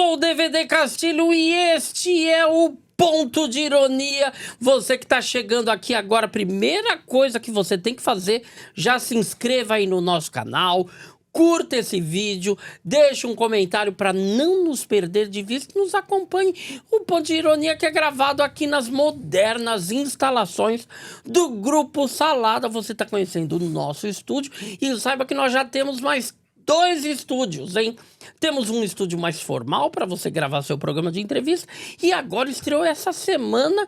sou o DVD Castilho e este é o Ponto de Ironia. Você que está chegando aqui agora, a primeira coisa que você tem que fazer, já se inscreva aí no nosso canal, curta esse vídeo, deixe um comentário para não nos perder de vista, nos acompanhe. O Ponto de Ironia que é gravado aqui nas modernas instalações do Grupo Salada. Você está conhecendo o nosso estúdio e saiba que nós já temos mais 2 estúdios, hein? Temos um estúdio mais formal para você gravar seu programa de entrevista e agora estreou essa semana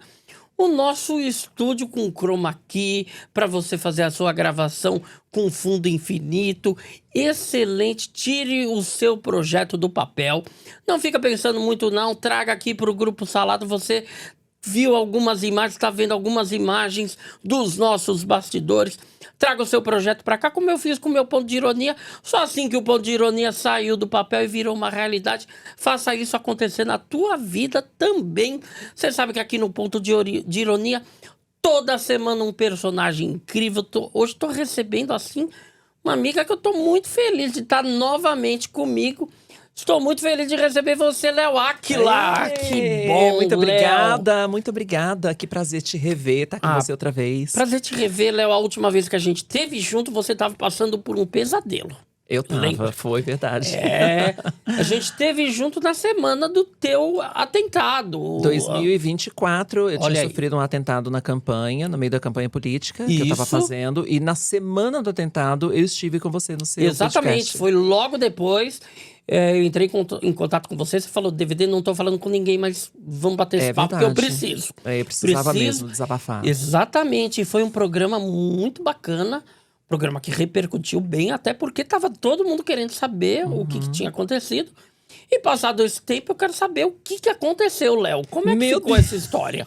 o nosso estúdio com chroma key para você fazer a sua gravação com fundo infinito. Excelente, tire o seu projeto do papel. Não fica pensando muito não, traga aqui para o Grupo Salada. Você viu algumas imagens, está vendo algumas imagens dos nossos bastidores. Traga o seu projeto para cá, como eu fiz com o meu Ponto de Ironia. Só assim que o Ponto de Ironia saiu do papel e virou uma realidade. Faça isso acontecer na tua vida também. Você sabe que aqui no Ponto de Ironia, toda semana um personagem incrível. Hoje estou recebendo assim uma amiga que eu estou muito feliz de estar novamente comigo. Estou muito feliz de receber você, Léo Áquila. Que bom, muito obrigada. Que prazer te rever, tá com você outra vez. Prazer te rever, Léo. A última vez que a gente esteve junto, você estava passando por um pesadelo. Eu tava, lembra? Foi verdade. A gente esteve junto na semana do teu atentado. 2024, eu tinha sofrido um atentado na campanha, no meio da campanha política que eu tava fazendo. E na semana do atentado, eu estive com você no seu Exatamente, podcast. Foi logo depois. Eu entrei em contato com você falou, DVD, não tô falando com ninguém, mas vamos bater esse papo, porque eu preciso. Eu precisava mesmo desabafar. Exatamente, foi um programa muito bacana, programa que repercutiu bem, até porque tava todo mundo querendo saber o que tinha acontecido. E passado esse tempo, eu quero saber o que aconteceu, Léo. Como é que ficou essa história?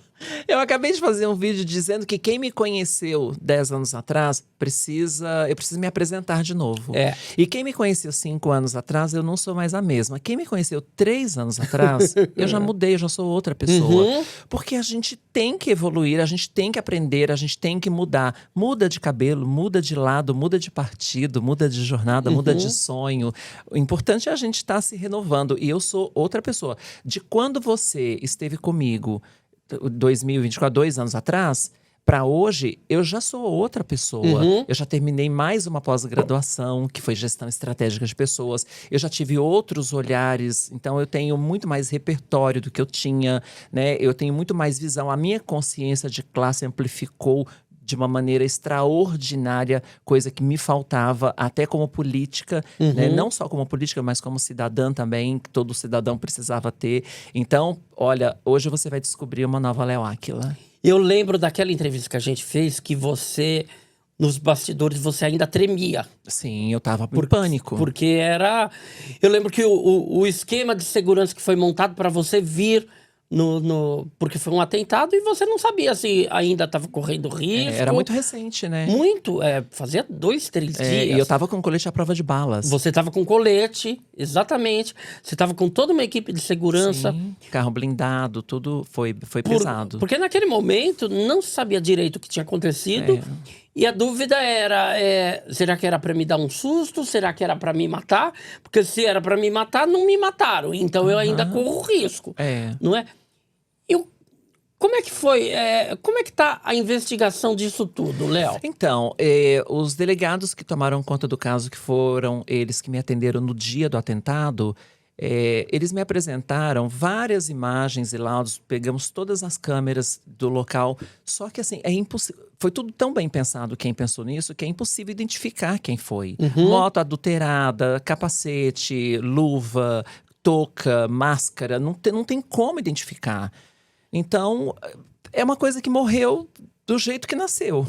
Eu acabei de fazer um vídeo dizendo que quem me conheceu 10 anos atrás, eu preciso me apresentar de novo. E quem me conheceu 5 anos atrás, eu não sou mais a mesma. Quem me conheceu 3 anos atrás, eu já mudei, eu já sou outra pessoa. Porque a gente tem que evoluir, a gente tem que aprender, a gente tem que mudar. Muda de cabelo, muda de lado, muda de partido, muda de jornada, muda de sonho. O importante é a gente estar se renovando. E eu sou outra pessoa. De quando você esteve comigo 2024, 2 anos atrás, para hoje, eu já sou outra pessoa. Eu já terminei mais uma pós-graduação, que foi gestão estratégica de pessoas. Eu já tive outros olhares, então eu tenho muito mais repertório do que eu tinha, né? Eu tenho muito mais visão. A minha consciência de classe amplificou de uma maneira extraordinária, coisa que me faltava até como política, né? Não só como política, mas como cidadã também, que todo cidadão precisava ter. Então, olha, hoje você vai descobrir uma nova Léo Áquila. Eu lembro daquela entrevista que a gente fez, que você, nos bastidores, você ainda tremia. Sim, eu tava em pânico. Porque era... Eu lembro que o esquema de segurança que foi montado para você vir... Porque foi um atentado e você não sabia se ainda estava correndo risco. Era muito recente, né? Muito, fazia 2, 3 dias. E eu tava com colete à prova de balas. Você tava com colete, exatamente. Você tava com toda uma equipe de segurança. Sim, carro blindado, tudo foi pesado. Porque naquele momento não se sabia direito o que tinha acontecido. E a dúvida era, será que era pra me dar um susto? Será que era pra me matar? Porque se era pra me matar, não me mataram. Então eu ainda corro risco, não é? E como é que foi? Como é que tá a investigação disso tudo, Léo? Então, os delegados que tomaram conta do caso, que foram eles que me atenderam no dia do atentado, eles me apresentaram várias imagens e laudos, pegamos todas as câmeras do local, só que assim, foi tudo tão bem pensado, quem pensou nisso, que é impossível identificar quem foi. Moto adulterada, capacete, luva, touca, máscara, não tem como identificar. Então, é uma coisa que morreu do jeito que nasceu.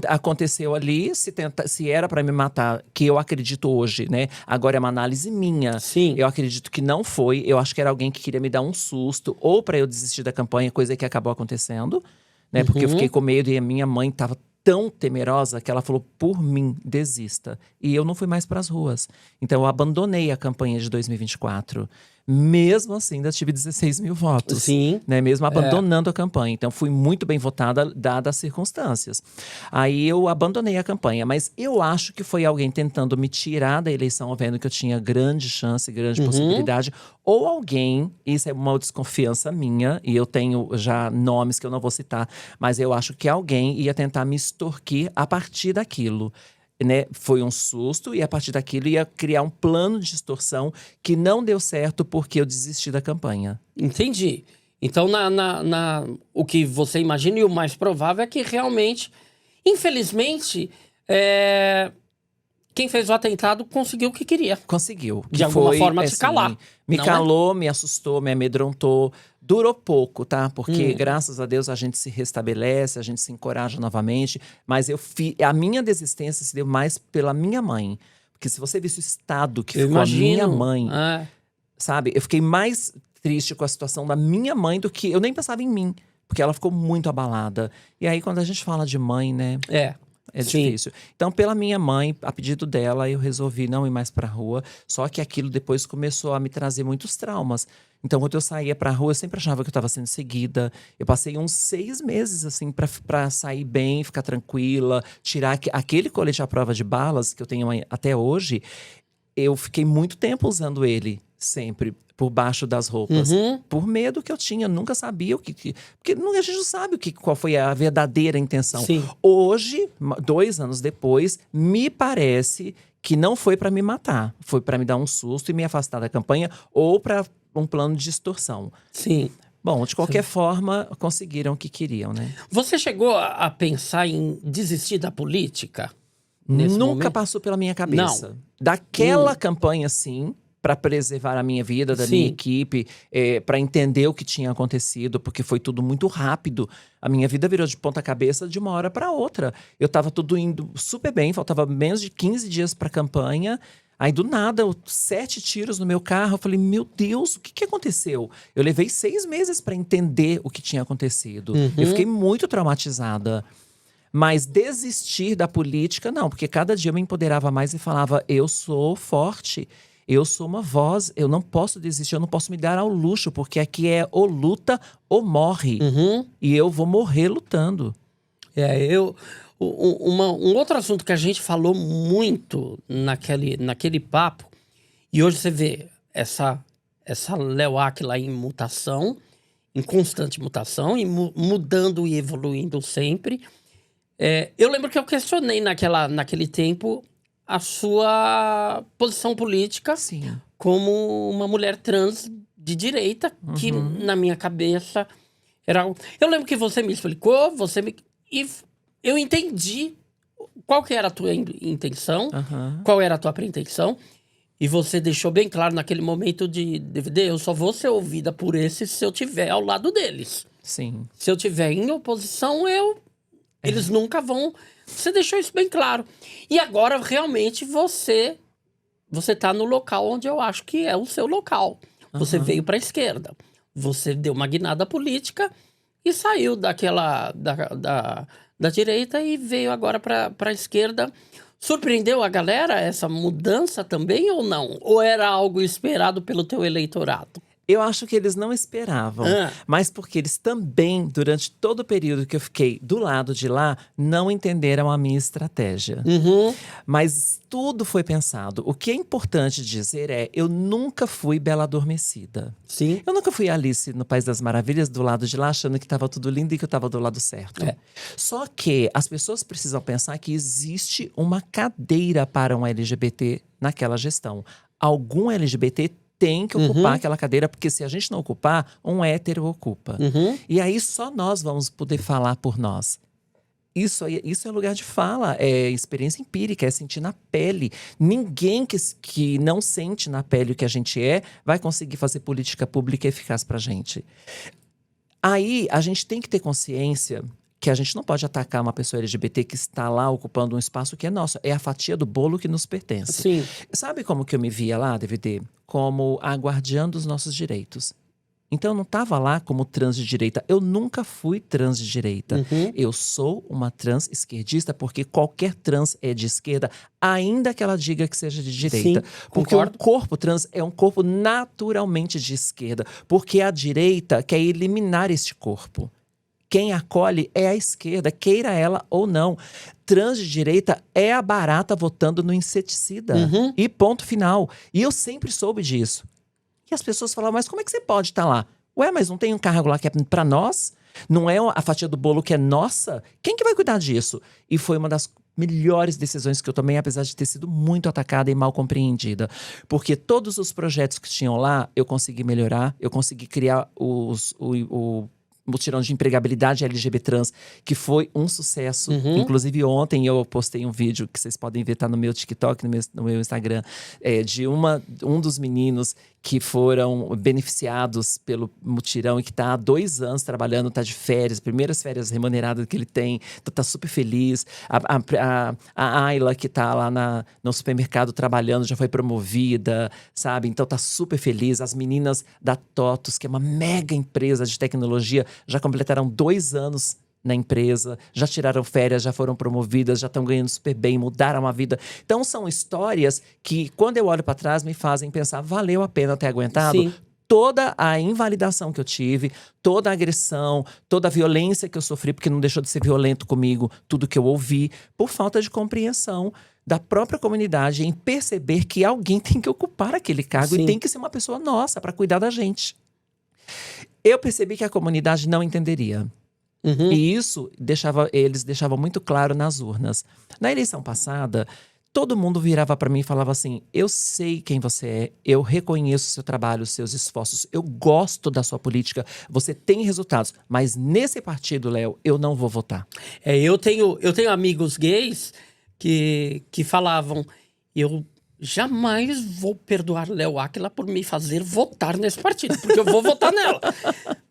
Aconteceu ali, se era para me matar, que eu acredito hoje, né? Agora é uma análise minha. Sim. Eu acredito que não foi. Eu acho que era alguém que queria me dar um susto, ou para eu desistir da campanha, coisa que acabou acontecendo, né? Porque eu fiquei com medo e a minha mãe estava tão temerosa que ela falou, por mim, desista. E eu não fui mais para as ruas. Então eu abandonei a campanha de 2024. Mesmo assim, ainda tive 16 mil votos. Sim. Né? Mesmo abandonando a campanha. Então, fui muito bem votada, dadas as circunstâncias. Aí, eu abandonei a campanha. Mas eu acho que foi alguém tentando me tirar da eleição, vendo que eu tinha grande chance, grande possibilidade. Ou alguém, isso é uma desconfiança minha, e eu tenho já nomes que eu não vou citar, mas eu acho que alguém ia tentar me extorquir a partir daquilo. Né? Foi um susto, e a partir daquilo ia criar um plano de extorsão que não deu certo porque eu desisti da campanha. Entendi. Então, o que você imagina e o mais provável é que realmente, infelizmente, quem fez o atentado conseguiu o que queria. Conseguiu. De alguma forma te calar. Me calou, me assustou, me amedrontou. Durou pouco, tá? Porque, graças a Deus, a gente se restabelece, a gente se encoraja novamente. Mas a minha desistência se deu mais pela minha mãe. Porque se você visse o estado que ficou a minha mãe, sabe? Eu fiquei mais triste com a situação da minha mãe do que… Eu nem pensava em mim, porque ela ficou muito abalada. E aí, quando a gente fala de mãe, né… É difícil. Então, pela minha mãe, a pedido dela, eu resolvi não ir mais pra rua. Só que aquilo depois começou a me trazer muitos traumas. Então, quando eu saía pra rua, eu sempre achava que eu estava sendo seguida. Eu passei uns 6 meses, assim, pra sair bem, ficar tranquila. Tirar aquele colete à prova de balas, que eu tenho até hoje. Eu fiquei muito tempo usando ele, sempre, por baixo das roupas. Por medo que eu tinha, nunca sabia o que… Porque a gente não sabe qual foi a verdadeira intenção. Sim. Hoje, 2 anos depois, me parece que não foi para me matar. Foi para me dar um susto e me afastar da campanha, ou para um plano de extorsão. Sim. Bom, de qualquer forma, conseguiram o que queriam, né? Você chegou a pensar em desistir da política? Nunca passou pela minha cabeça. Não. Daquela campanha, sim, para preservar a minha vida, da minha equipe, para entender o que tinha acontecido, porque foi tudo muito rápido. A minha vida virou de ponta cabeça de uma hora para outra. Eu estava tudo indo super bem, faltava menos de 15 dias para a campanha. Aí, do nada, 7 tiros no meu carro. Eu falei, meu Deus, o que aconteceu? Eu levei 6 meses para entender o que tinha acontecido. Eu fiquei muito traumatizada. Mas desistir da política, não. Porque cada dia eu me empoderava mais e falava, eu sou forte. Eu sou uma voz, eu não posso desistir, eu não posso me dar ao luxo. Porque aqui é ou luta ou morre. E eu vou morrer lutando. Um outro assunto que a gente falou muito naquele papo, e hoje você vê essa Léo Áquila em mutação, em constante mutação, e mudando e evoluindo sempre. Eu lembro que eu questionei naquele tempo a sua posição política. Sim. Como uma mulher trans de direita, que na minha cabeça era… Eu lembro que você me explicou, e eu entendi qual que era a tua intenção, qual era a tua pretensão, e você deixou bem claro naquele momento de DVD, eu só vou ser ouvida por esses se eu estiver ao lado deles. Sim. Se eu estiver em oposição, eles nunca vão… Você deixou isso bem claro. E agora, realmente, você tá no local onde eu acho que é o seu local. Você veio para a esquerda. Você deu uma guinada política e saiu da direita e veio agora para a esquerda. Surpreendeu a galera essa mudança também ou não? Ou era algo esperado pelo teu eleitorado? Eu acho que eles não esperavam, mas porque eles também, durante todo o período que eu fiquei do lado de lá, não entenderam a minha estratégia. Mas tudo foi pensado. O que é importante dizer eu nunca fui Bela Adormecida. Sim. Eu nunca fui Alice no País das Maravilhas, do lado de lá, achando que estava tudo lindo e que eu estava do lado certo. Só que as pessoas precisam pensar que existe uma cadeira para um LGBT naquela gestão. Algum LGBT tem que ocupar aquela cadeira, porque se a gente não ocupar, um hétero ocupa. E aí só nós vamos poder falar por nós. Isso é lugar de fala, é experiência empírica, é sentir na pele. Ninguém que não sente na pele o que a gente vai conseguir fazer política pública eficaz pra gente. Aí a gente tem que ter consciência que a gente não pode atacar uma pessoa LGBT que está lá ocupando um espaço que é nosso. É a fatia do bolo que nos pertence. Sim. Sabe como que eu me via lá, DVD? Como a guardiã dos nossos direitos. Então eu não estava lá como trans de direita. Eu nunca fui trans de direita. Eu sou uma trans esquerdista porque qualquer trans é de esquerda, ainda que ela diga que seja de direita. Sim, porque concordo. o corpo trans é um corpo naturalmente de esquerda. Porque a direita quer eliminar este corpo. Quem acolhe é a esquerda, queira ela ou não. Trans de direita é a barata votando no inseticida. E ponto final. E eu sempre soube disso. E as pessoas falavam, mas como é que você pode estar lá? Ué, mas não tem um cargo lá que é pra nós? Não é a fatia do bolo que é nossa? Quem que vai cuidar disso? E foi uma das melhores decisões que eu tomei, apesar de ter sido muito atacada e mal compreendida. Porque todos os projetos que tinham lá, eu consegui melhorar, eu consegui criar o mutirão de empregabilidade LGBT trans, que foi um sucesso. Inclusive, ontem eu postei um vídeo que vocês podem ver, tá no meu TikTok, no meu Instagram, de um dos meninos que foram beneficiados pelo mutirão e que tá há 2 anos trabalhando, tá de férias, primeiras férias remuneradas que ele tem, tá super feliz. A Ayla, que tá lá no supermercado trabalhando, já foi promovida, sabe? Então tá super feliz. As meninas da TOTUS, que é uma mega empresa de tecnologia, já completaram 2 anos na empresa, já tiraram férias, já foram promovidas, já estão ganhando super bem, mudaram a vida. Então são histórias que, quando eu olho para trás, me fazem pensar, valeu a pena ter aguentado? Sim. Toda a invalidação que eu tive, toda a agressão, toda a violência que eu sofri, porque não deixou de ser violento comigo, tudo que eu ouvi, por falta de compreensão da própria comunidade em perceber que alguém tem que ocupar aquele cargo e tem que ser uma pessoa nossa para cuidar da gente. Eu percebi que a comunidade não entenderia. E isso eles deixavam muito claro nas urnas. Na eleição passada, todo mundo virava para mim e falava assim, eu sei quem você é, eu reconheço o seu trabalho, os seus esforços, eu gosto da sua política, você tem resultados, mas nesse partido, Léo, eu não vou votar. Eu tenho amigos gays que falavam, eu jamais vou perdoar Léo Áquila por me fazer votar nesse partido, porque eu vou votar nela.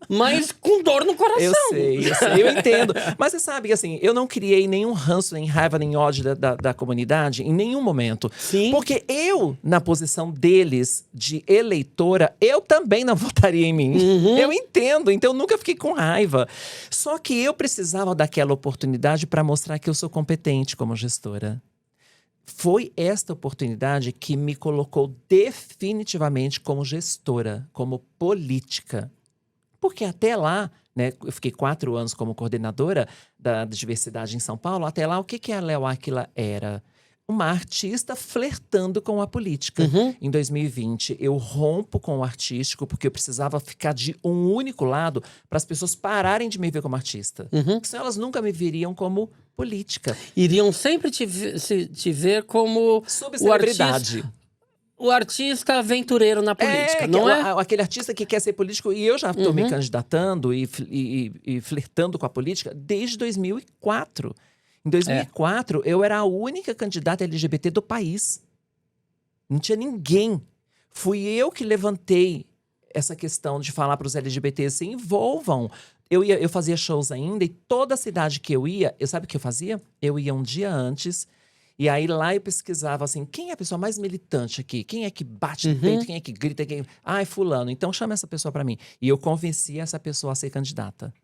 Mas com dor no coração. Eu sei, eu entendo. Mas você sabe que assim, eu não criei nenhum ranço, nem raiva, nem ódio da comunidade em nenhum momento. Sim. Porque eu, na posição deles de eleitora, eu também não votaria em mim. Eu entendo, então eu nunca fiquei com raiva. Só que eu precisava daquela oportunidade para mostrar que eu sou competente como gestora. Foi esta oportunidade que me colocou definitivamente como gestora, como política. Porque até lá, né, eu fiquei 4 anos como coordenadora da diversidade em São Paulo. Até lá, o que a Léo Áquila era? Uma artista flertando com a política. Em 2020, eu rompo com o artístico porque eu precisava ficar de um único lado para as pessoas pararem de me ver como artista. Porque senão elas nunca me viriam como política. Iriam sempre te ver como subcelebridade. O artista aventureiro na política, não é? Aquele artista que quer ser político. E eu já estou me candidatando e flertando com a política desde 2004. Em 2004, eu era a única candidata LGBT do país. Não tinha ninguém. Fui eu que levantei essa questão de falar para os LGBTs se envolvam. Eu fazia shows ainda e toda cidade que eu ia, sabe o que eu fazia? Eu ia um dia antes. E aí lá eu pesquisava assim, quem é a pessoa mais militante aqui? Quem é que bate no peito? Quem é que grita? É fulano. Então chama essa pessoa para mim. E eu convencia essa pessoa a ser candidata.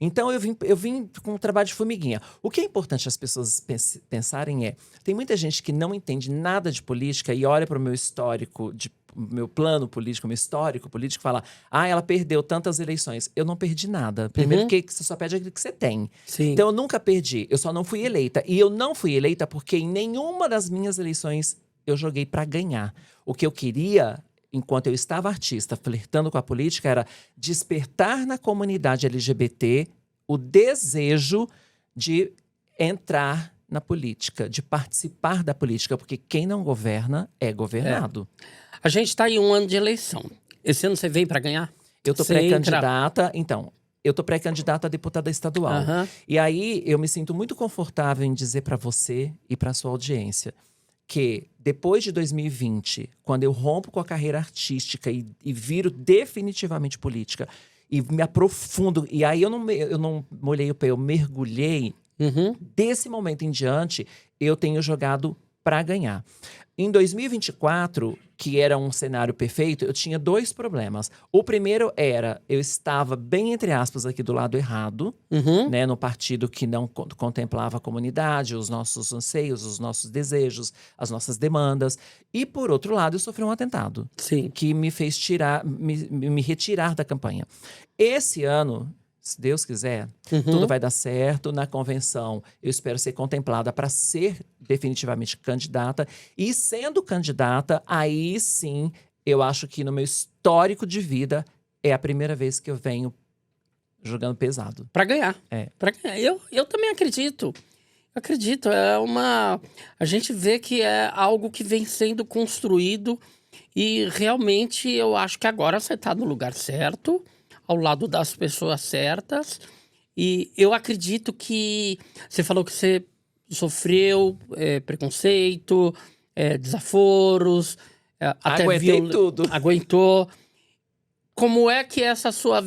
Então eu vim com um trabalho de formiguinha. O que é importante as pessoas pensarem tem muita gente que não entende nada de política e olha para o meu histórico, meu plano político, meu histórico político, e fala, ela perdeu tantas eleições. Eu não perdi nada. Primeiro que você só perde aquilo que você tem. Sim. Então eu nunca perdi, eu só não fui eleita. E eu não fui eleita porque em nenhuma das minhas eleições eu joguei para ganhar. O que eu queria, enquanto eu estava artista, flertando com a política, era despertar na comunidade LGBT o desejo de entrar na política, de participar da política, porque quem não governa é governado. A gente está em um ano de eleição. Esse ano você vem para ganhar? Eu tô pré-candidata, eu tô pré-candidata a deputada estadual. E aí eu me sinto muito confortável em dizer para você e para sua audiência que depois de 2020, quando eu rompo com a carreira artística e viro definitivamente política e me aprofundo, e aí eu não molhei o pé, eu mergulhei, desse momento em diante, eu tenho jogado para ganhar. Em 2024, que era um cenário perfeito, eu tinha 2 problemas. O primeiro era, eu estava bem, entre aspas, aqui do lado errado, né, no partido que não contemplava a comunidade, os nossos anseios, os nossos desejos, as nossas demandas. E, por outro lado, eu sofri um atentado. Sim. Que me fez me retirar da campanha. Esse ano, se Deus quiser, tudo vai dar certo. Na convenção, eu espero ser contemplada para ser definitivamente candidata. E sendo candidata, aí sim, eu acho que no meu histórico de vida, é a primeira vez que eu venho jogando pesado. Para ganhar. Para ganhar. Eu também acredito. Acredito. A gente vê que é algo que vem sendo construído e realmente eu acho que agora você está no lugar certo, ao lado das pessoas certas. E eu acredito que você falou que você sofreu preconceito, desaforos, até Aguentei tudo. Aguentou. Como é que essa sua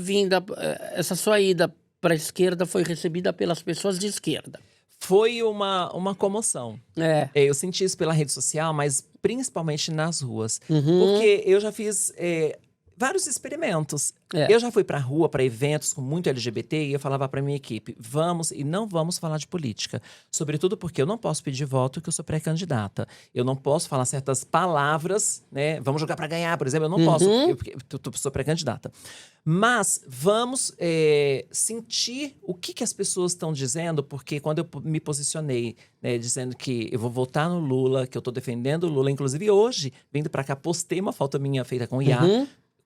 ida para a esquerda foi recebida pelas pessoas de esquerda? Foi uma comoção. Eu senti isso pela rede social, mas principalmente nas ruas. Porque eu já fiz vários experimentos. Eu já fui pra rua, para eventos com muito LGBT, e eu falava pra minha equipe, não vamos falar de política. Sobretudo porque eu não posso pedir voto, porque eu sou pré-candidata. Eu não posso falar certas palavras, né? Vamos jogar pra ganhar, por exemplo. Eu não posso, porque eu sou pré-candidata. Mas vamos sentir o que as pessoas estão dizendo, porque quando eu me posicionei, né, dizendo que eu vou votar no Lula, que eu tô defendendo o Lula, inclusive hoje, vindo pra cá, postei uma foto minha feita com o Iá,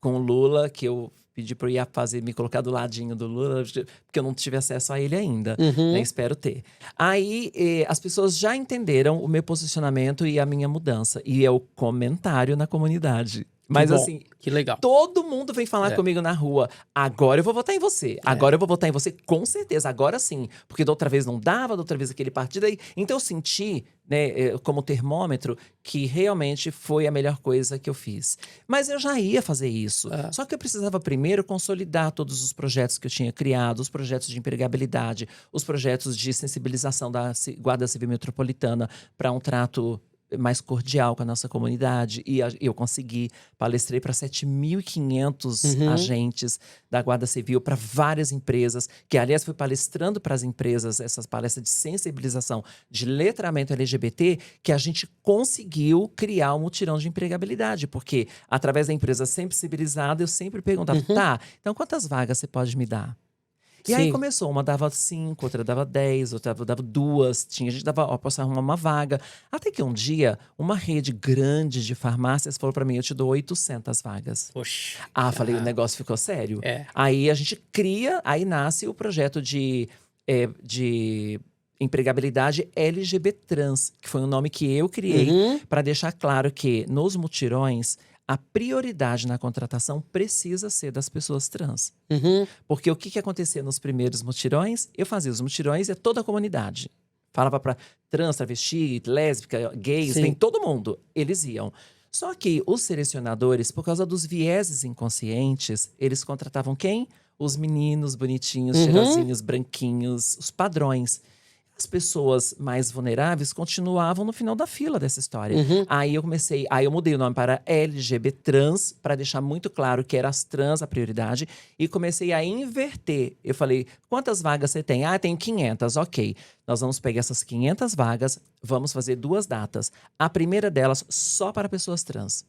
com o Lula, que eu pedi pro Iá me colocar do ladinho do Lula, porque eu não tive acesso a ele ainda, né? Espero ter. Aí, as pessoas já entenderam o meu posicionamento e a minha mudança. E é o comentário na comunidade. Mas assim, que legal. Todo mundo vem falar comigo na rua. Agora eu vou votar em você. Agora eu vou votar em você, com certeza. Agora sim. Porque da outra vez não dava, da outra vez aquele partido aí. Então eu senti, né, como termômetro, que realmente foi a melhor coisa que eu fiz. Mas eu já ia fazer isso. Só que eu precisava primeiro consolidar todos os projetos que eu tinha criado, os projetos de empregabilidade, os projetos de sensibilização da Guarda Civil Metropolitana para um trato mais cordial com a nossa comunidade. E eu consegui, palestrei para 7.500 agentes da Guarda Civil, para várias empresas, que aliás fui palestrando para as empresas, essas palestras de sensibilização, de letramento LGBT, que a gente conseguiu criar um mutirão de empregabilidade, porque através da empresa sensibilizada, eu sempre perguntava, tá, então quantas vagas você pode me dar? E aí começou, uma dava 5, outra dava 10, outra dava 2. A gente dava, posso arrumar uma vaga. Até que um dia, uma rede grande de farmácias falou pra mim, eu te dou 800 vagas. Poxa. Falei, o negócio ficou sério. Aí a gente cria, aí nasce o projeto de empregabilidade LGBT Trans, que foi um nome que eu criei para deixar claro que nos mutirões, a prioridade na contratação precisa ser das pessoas trans. Porque o que acontecia nos primeiros mutirões? Eu fazia os mutirões e toda a comunidade. Falava para trans, travesti, lésbica, gays, vem todo mundo. Eles iam. Só que os selecionadores, por causa dos vieses inconscientes, eles contratavam quem? Os meninos bonitinhos, cheirosinhos, branquinhos, os padrões. As pessoas mais vulneráveis continuavam no final da fila dessa história. Aí eu mudei o nome para LGBT Trans, para deixar muito claro que era as trans a prioridade. E comecei a inverter. Eu falei, quantas vagas você tem? Tenho 500, ok. Nós vamos pegar essas 500 vagas, vamos fazer 2 datas. A primeira delas só para pessoas trans.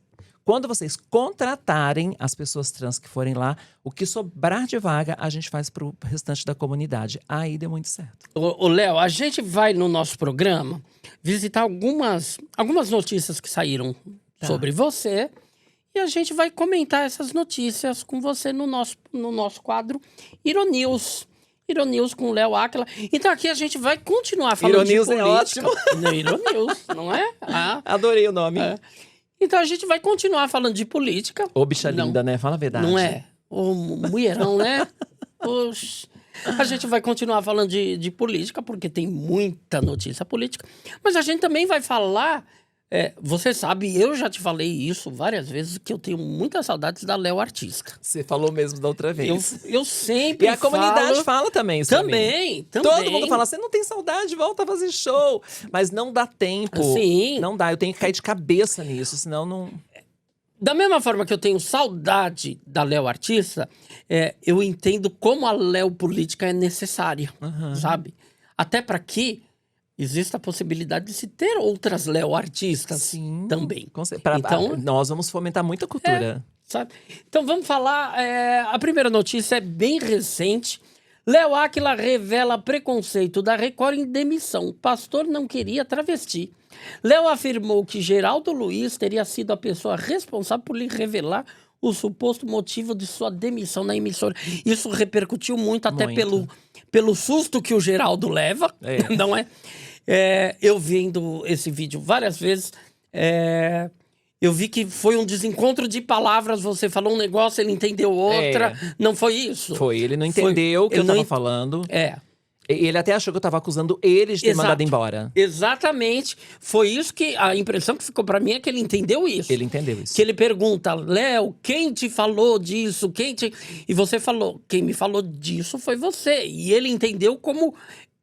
Quando vocês contratarem as pessoas trans que forem lá, o que sobrar de vaga, a gente faz pro restante da comunidade. Aí deu muito certo. Ô, Léo, a gente vai no nosso programa visitar algumas notícias que saíram sobre você. E a gente vai comentar essas notícias com você no nosso quadro Ironews. Ironews com o Léo Áquila. Então aqui a gente vai continuar falando Ironews de política. é ótimo. Ironews, não é? Adorei o nome. Então a gente vai continuar falando de política. Ô, bicha linda, né? Fala a verdade. Não é? Ô, mulherão, né? Poxa. A gente vai continuar falando de política, porque tem muita notícia política. Mas a gente também vai falar Você sabe, eu já te falei isso várias vezes, que eu tenho muitas saudades da Léo Artista. Você falou mesmo da outra vez. Eu sempre E a comunidade fala também isso. Também. Todo mundo fala, você não tem saudade, volta a fazer show. Mas não dá tempo. Sim. Não dá, eu tenho que cair de cabeça nisso, senão não… Da mesma forma que eu tenho saudade da Léo Artista, eu entendo como a Léo Política é necessária, sabe? Até para que exista a possibilidade de se ter outras Léo Artistas também. Então, nós vamos fomentar muita cultura. Sabe? Então vamos falar, a primeira notícia é bem recente. Léo Áquila revela preconceito da Record em demissão. Pastor não queria travesti. Léo afirmou que Geraldo Luiz teria sido a pessoa responsável por lhe revelar o suposto motivo de sua demissão na emissora. Isso repercutiu muito, até pelo susto que o Geraldo leva, não é? Eu vendo esse vídeo várias vezes, eu vi que foi um desencontro de palavras. Você falou um negócio, ele entendeu outra. Não foi isso? Foi, ele não entendeu o que eu tava falando. Ele até achou que eu tava acusando ele de ter mandado embora. Exatamente. Foi isso que… A impressão que ficou pra mim é que ele entendeu isso. Ele entendeu isso. Que ele pergunta, Léo, quem te falou disso? E você falou, quem me falou disso foi você. E ele entendeu como…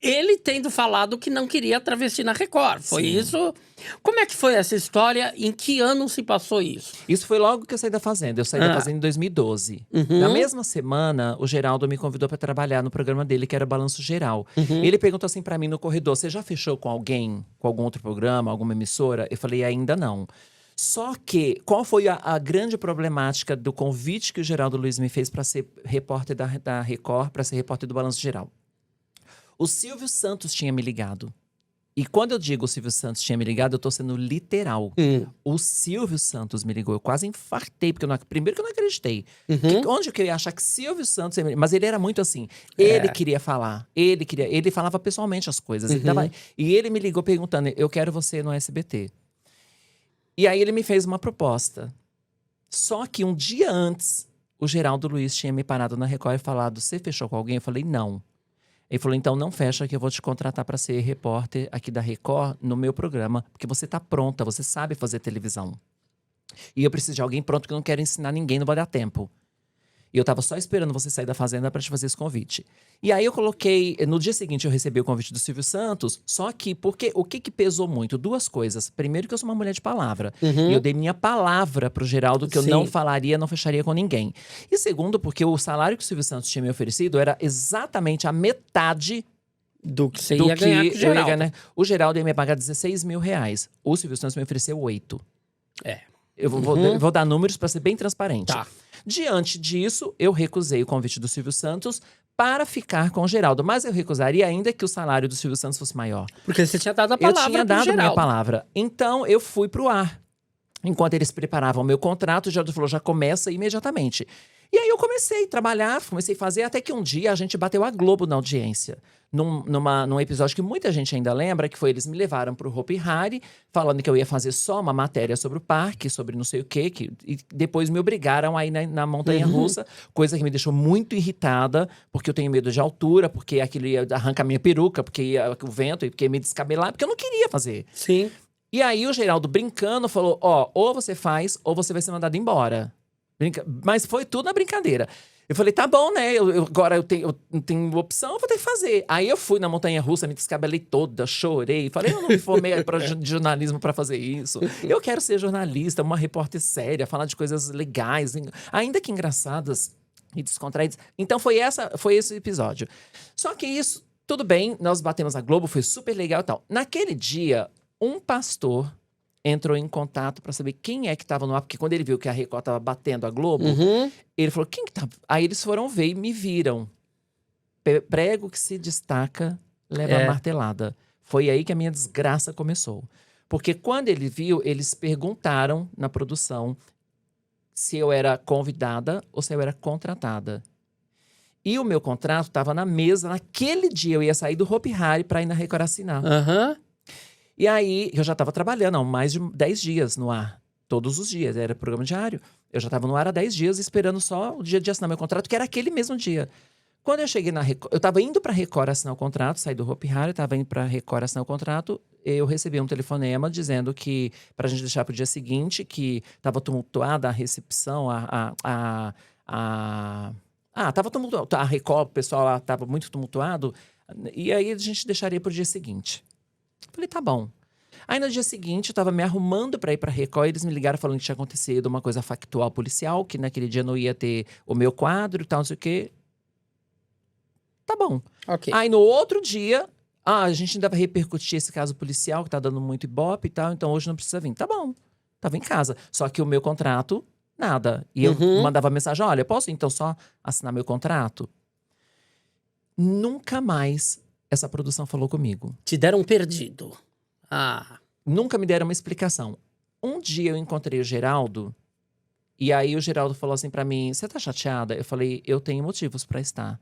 Ele tendo falado que não queria travesti na Record. Foi isso? Como é que foi essa história? Em que ano se passou isso? Isso foi logo que eu saí da Fazenda. Eu saí da Fazenda em 2012. Na mesma semana, o Geraldo me convidou para trabalhar no programa dele, que era o Balanço Geral. Ele perguntou assim para mim no corredor, você já fechou com alguém, com algum outro programa, alguma emissora? Eu falei, ainda não. Só que, qual foi a grande problemática do convite que o Geraldo Luiz me fez para ser repórter da Record, para ser repórter do Balanço Geral? O Silvio Santos tinha me ligado. E quando eu digo o Silvio Santos tinha me ligado, eu tô sendo literal. O Silvio Santos me ligou. Eu quase infartei, porque primeiro que eu não acreditei. Onde que eu ia achar que Silvio Santos… Mas ele era muito assim. Ele queria falar. Ele falava pessoalmente as coisas. E ele me ligou perguntando, eu quero você no SBT. E aí ele me fez uma proposta. Só que um dia antes, o Geraldo Luiz tinha me parado na Record e falado, você fechou com alguém? Eu falei, não. Ele falou, então não fecha que eu vou te contratar para ser repórter aqui da Record no meu programa, porque você tá pronta, você sabe fazer televisão. E eu preciso de alguém pronto que eu não quero ensinar ninguém, não vai dar tempo. E eu tava só esperando você sair da Fazenda para te fazer esse convite. E aí eu coloquei, no dia seguinte eu recebi o convite do Silvio Santos, só que, porque o que pesou muito? Duas coisas. Primeiro que eu sou uma mulher de palavra. E eu dei minha palavra pro Geraldo que eu não falaria, não fecharia com ninguém. E segundo, porque o salário que o Silvio Santos tinha me oferecido era exatamente a metade do que você ia ganhar com o Geraldo. O Geraldo ia me pagar 16 mil reais. O Silvio Santos me ofereceu 8. Eu vou dar números para ser bem transparente. Tá. Diante disso, eu recusei o convite do Silvio Santos para ficar com o Geraldo. Mas eu recusaria ainda que o salário do Silvio Santos fosse maior. Porque você tinha dado a palavra. Eu tinha dado a minha palavra. Então, eu fui pro ar. Enquanto eles preparavam o meu contrato, o Geraldo falou, já começa imediatamente. E aí eu comecei a trabalhar, comecei a fazer, até que um dia a gente bateu a Globo na audiência. Num episódio que muita gente ainda lembra, que foi eles me levaram pro Hopi Hari, falando que eu ia fazer só uma matéria sobre o parque, sobre não sei o quê, e depois me obrigaram a ir na montanha-russa, coisa que me deixou muito irritada, porque eu tenho medo de altura, porque aquilo ia arrancar minha peruca, porque ia o vento, porque ia me descabelar, porque eu não queria fazer. Sim. E aí o Geraldo, brincando, falou, ou você faz, ou você vai ser mandado embora. Mas foi tudo na brincadeira. Eu falei, tá bom, né? Agora eu não tenho opção, eu vou ter que fazer. Aí eu fui na montanha-russa, me descabelei toda, chorei. Falei, eu não me formei de jornalismo pra fazer isso. Eu quero ser jornalista, uma repórter séria, falar de coisas legais, ainda que engraçadas e descontraídas. Então foi esse episódio. Só que isso, tudo bem, nós batemos a Globo, foi super legal e tal. Naquele dia, um pastor entrou em contato para saber quem é que tava no ar, porque quando ele viu que a Record tava batendo a Globo, ele falou, quem que tá? Aí eles foram ver e me viram. Prego que se destaca, leva a martelada. Foi aí que a minha desgraça começou. Porque quando ele viu, eles perguntaram na produção se eu era convidada ou se eu era contratada. E o meu contrato tava na mesa, naquele dia eu ia sair do Hopi Hari para ir na Record assinar. E aí, eu já estava trabalhando há mais de 10 dias no ar. Todos os dias, era programa diário. Eu já estava no ar há 10 dias, esperando só o dia de assinar meu contrato, que era aquele mesmo dia. Quando eu cheguei na Record, eu estava indo para Record assinar o contrato, saí do Hopi Hari, estava indo para Record assinar o contrato. eu recebi um telefonema dizendo que, pra gente deixar pro dia seguinte, que tava tumultuada a recepção, tava tumultuado, a Record, o pessoal lá tava muito tumultuado, e aí a gente deixaria pro dia seguinte. Falei, tá bom. Aí no dia seguinte, eu tava me arrumando pra ir pra Record, e eles me ligaram falando que tinha acontecido uma coisa factual policial, que naquele dia não ia ter o meu quadro e tal, não sei o quê. Tá bom. Ok. Aí no outro dia, a gente ainda vai repercutir esse caso policial, que tá dando muito ibope e tal, então hoje não precisa vir. Tá bom. Tava em casa. Só que o meu contrato, nada. E eu mandava mensagem, olha, posso então só assinar meu contrato? Nunca mais essa produção falou comigo. Te deram um perdido. Nunca me deram uma explicação. Um dia eu encontrei o Geraldo, e aí o Geraldo falou assim pra mim, você tá chateada? Eu falei, eu tenho motivos pra estar.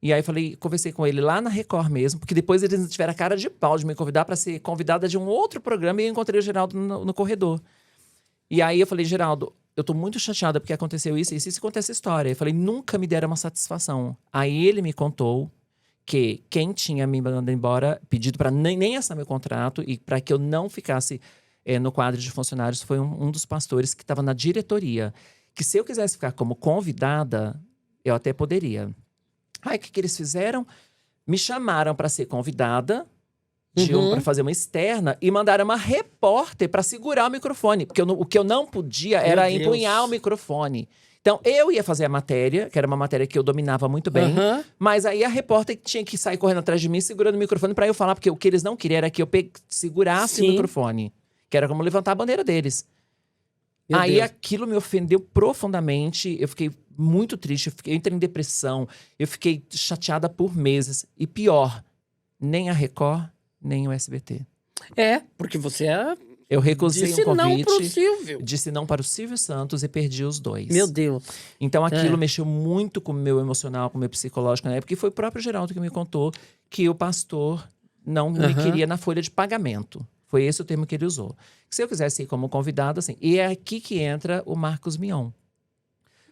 E aí conversei com ele lá na Record mesmo, porque depois eles tiveram a cara de pau de me convidar pra ser convidada de um outro programa, e eu encontrei o Geraldo no corredor. E aí eu falei, Geraldo, eu tô muito chateada porque aconteceu isso, isso conta essa história. Eu falei, nunca me deram uma satisfação. Aí ele me contou que quem tinha me mandado embora, pedido para nem assinar meu contrato e para que eu não ficasse no quadro de funcionários, foi um dos pastores que estava na diretoria. Que se eu quisesse ficar como convidada, eu até poderia. Aí o que eles fizeram? Me chamaram para ser convidada, para fazer uma externa, e mandaram uma repórter para segurar o microfone. Porque o que eu não podia era empunhar o microfone. Então, eu ia fazer a matéria, que era uma matéria que eu dominava muito bem, mas aí a repórter tinha que sair correndo atrás de mim, segurando o microfone para eu falar, porque o que eles não queriam era que eu segurasse o microfone, que era como levantar a bandeira deles. Aí aquilo me ofendeu profundamente, eu fiquei muito triste, eu entrei em depressão, eu fiquei chateada por meses. E pior, nem a Record, nem o SBT. Porque você Eu recusei um convite, não pro Silvio. Disse não para o Silvio Santos e perdi os dois. Meu Deus. Então aquilo mexeu muito com o meu emocional, com o meu psicológico na época, e foi o próprio Geraldo que me contou que o pastor não me queria na folha de pagamento. Foi esse o termo que ele usou. Se eu quisesse ir como convidado, assim. E é aqui que entra o Marcos Mion.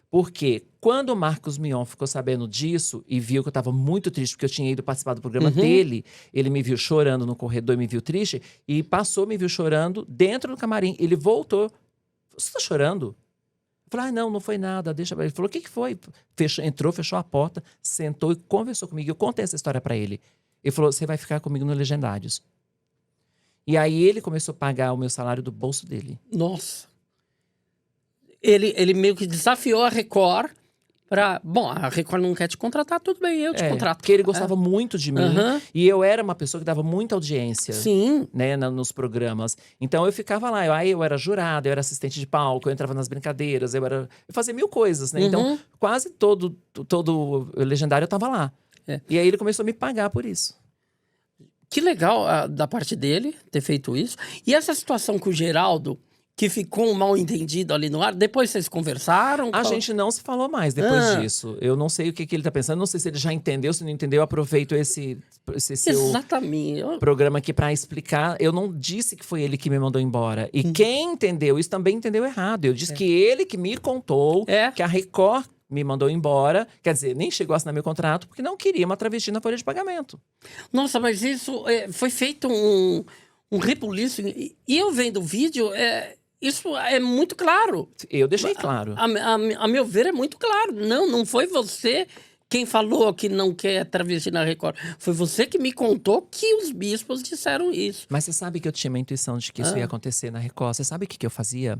Porque quando o Marcos Mion ficou sabendo disso e viu que eu estava muito triste, porque eu tinha ido participar do programa dele, ele me viu chorando no corredor, me viu triste, e me viu chorando dentro do camarim. Ele voltou. Você está chorando? Eu falei, não foi nada, deixa. Ele falou, o que foi? Entrou, fechou a porta, sentou e conversou comigo. Eu contei essa história para ele. Ele falou, você vai ficar comigo no Legendários. E aí ele começou a pagar o meu salário do bolso dele. Nossa. Ele meio que desafiou a Record pra... Bom, a Record não quer te contratar, tudo bem, eu te contrato. Porque ele gostava muito de mim. E eu era uma pessoa que dava muita audiência. Sim. Né, nos programas. Então eu ficava lá. Eu era jurada, eu era assistente de palco, eu entrava nas brincadeiras, eu fazia mil coisas, né? Então quase todo Legendário eu tava lá. E aí ele começou a me pagar por isso. Que legal da parte dele ter feito isso. E essa situação com o Geraldo, que ficou um mal entendido ali no ar, depois vocês conversaram? A gente não se falou mais depois disso. Eu não sei o que ele tá pensando, não sei se ele já entendeu, se não entendeu, eu aproveito esse seu programa aqui pra explicar. Eu não disse que foi ele que me mandou embora. E quem entendeu isso também entendeu errado. Eu disse que ele que me contou que a Record me mandou embora, quer dizer, nem chegou a assinar meu contrato, porque não queria uma travesti na folha de pagamento. Nossa, mas isso foi feito um rebuliço. E eu vendo o vídeo, isso é muito claro. Eu deixei claro. A meu ver, é muito claro. Não foi você quem falou que não quer travesti na Record. Foi você que me contou que os bispos disseram isso. Mas você sabe que eu tinha uma intuição de que isso ia acontecer na Record. Você sabe o que eu fazia?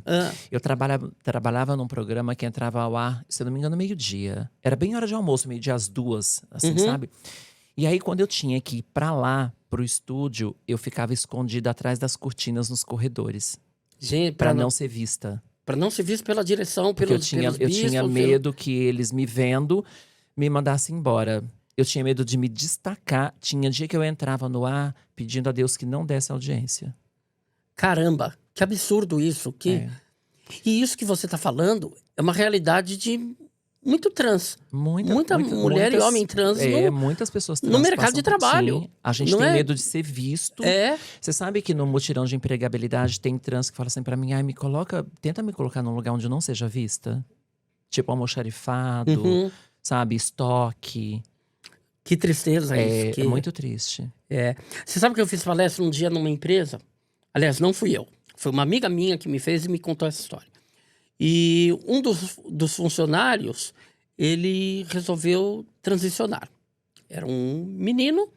Eu trabalhava num programa que entrava ao ar, se eu não me engano, meio-dia. Era bem hora de almoço, meio-dia às 2, assim, sabe? E aí, quando eu tinha que ir pra lá, pro estúdio, eu ficava escondida atrás das cortinas nos corredores. Gente, pra não ser vista. Pra não ser vista pela direção, pelos bispos. Eu tinha medo que eles me vendo me mandassem embora. Eu tinha medo de me destacar. Tinha dia que eu entrava no ar pedindo a Deus que não desse audiência. Caramba, que absurdo isso. E isso que você tá falando é uma realidade de muito trans. Muita mulher e homem trans muitas pessoas trans no mercado de trabalho. Sim. A gente tem medo de ser visto. Você sabe que no mutirão de empregabilidade tem trans que fala assim pra mim, tenta me colocar num lugar onde eu não seja vista. Tipo almoxarifado, sabe, estoque. Que tristeza isso. É muito triste. Você sabe que eu fiz palestra um dia numa empresa? Aliás, não fui eu. Foi uma amiga minha que me fez e me contou essa história. E um dos funcionários, ele resolveu transicionar. Era um menino,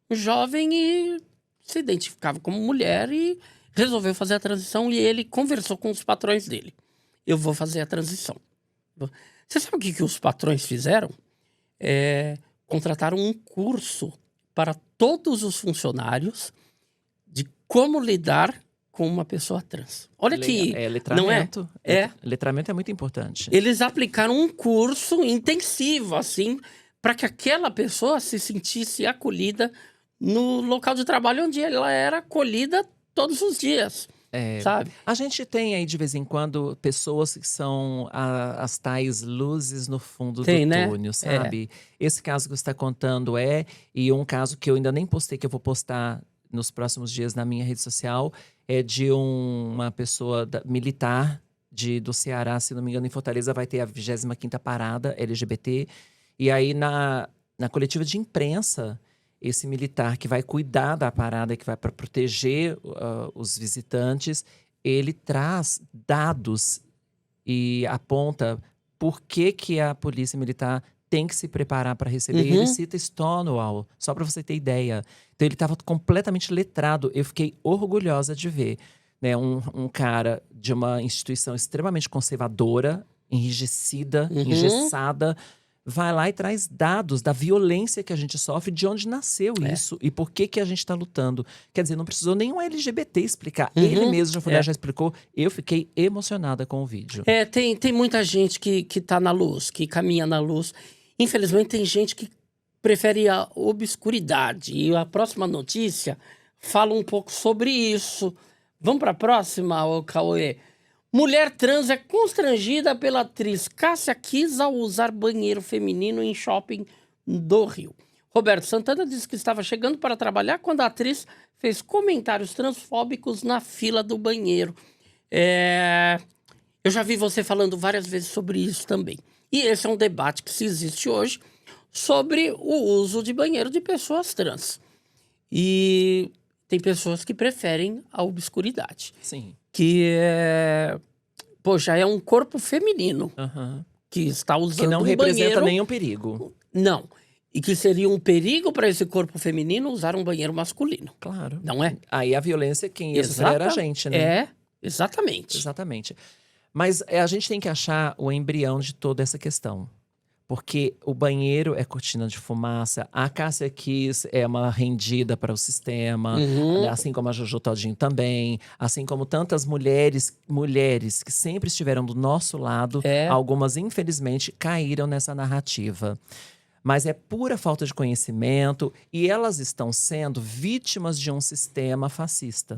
um jovem, e se identificava como mulher e resolveu fazer a transição. E ele conversou com os patrões dele. Eu vou fazer a transição. Você sabe o que os patrões fizeram? Contrataram um curso para todos os funcionários de como lidar com uma pessoa trans. Olha que... letramento. Não é? Letramento é muito importante. Eles aplicaram um curso intensivo, assim, para que aquela pessoa se sentisse acolhida no local de trabalho onde ela era acolhida todos os dias. Sabe? A gente tem aí, de vez em quando, pessoas que são as tais luzes no fundo do túnel, sabe? Esse caso que você está contando e um caso que eu ainda nem postei, que eu vou postar nos próximos dias na minha rede social, é de uma pessoa militar do Ceará, se não me engano, em Fortaleza, vai ter a 25ª parada LGBT. E aí, na coletiva de imprensa, esse militar que vai cuidar da parada, que vai para proteger os visitantes, ele traz dados e aponta por que a polícia militar tem que se preparar para receber. Uhum. Ele cita Stonewall, só para você ter ideia. Então ele estava completamente letrado. Eu fiquei orgulhosa de ver, né, um cara de uma instituição extremamente conservadora, enrijecida, engessada, vai lá e traz dados da violência que a gente sofre, de onde nasceu isso e por que a gente está lutando. Quer dizer, não precisou nenhum LGBT explicar. Ele mesmo já foi lá, já explicou. Eu fiquei emocionada com o vídeo. Tem muita gente que tá na luz, que caminha na luz. Infelizmente, tem gente que prefere a obscuridade. E a próxima notícia fala um pouco sobre isso. Vamos para a próxima, Cauê? Mulher trans é constrangida pela atriz Cássia Kiss ao usar banheiro feminino em shopping do Rio. Roberto Santana disse que estava chegando para trabalhar quando a atriz fez comentários transfóbicos na fila do banheiro. Eu já vi você falando várias vezes sobre isso também. E esse é um debate que se existe hoje sobre o uso de banheiro de pessoas trans. E tem pessoas que preferem a obscuridade. Sim. Que já é um corpo feminino que está usando que não um representa banheiro, nenhum perigo. Não. E que seria um perigo para esse corpo feminino usar um banheiro masculino. Claro. Não é? Aí a violência, quem ia sofrer era a gente, né? Exatamente. Exatamente. Mas a gente tem que achar o embrião de toda essa questão. Porque o banheiro é cortina de fumaça, a Cássia Kiss é uma rendida para o sistema, assim como a Jojo Todinho também, assim como tantas mulheres que sempre estiveram do nosso lado, algumas infelizmente caíram nessa narrativa. Mas é pura falta de conhecimento e elas estão sendo vítimas de um sistema fascista.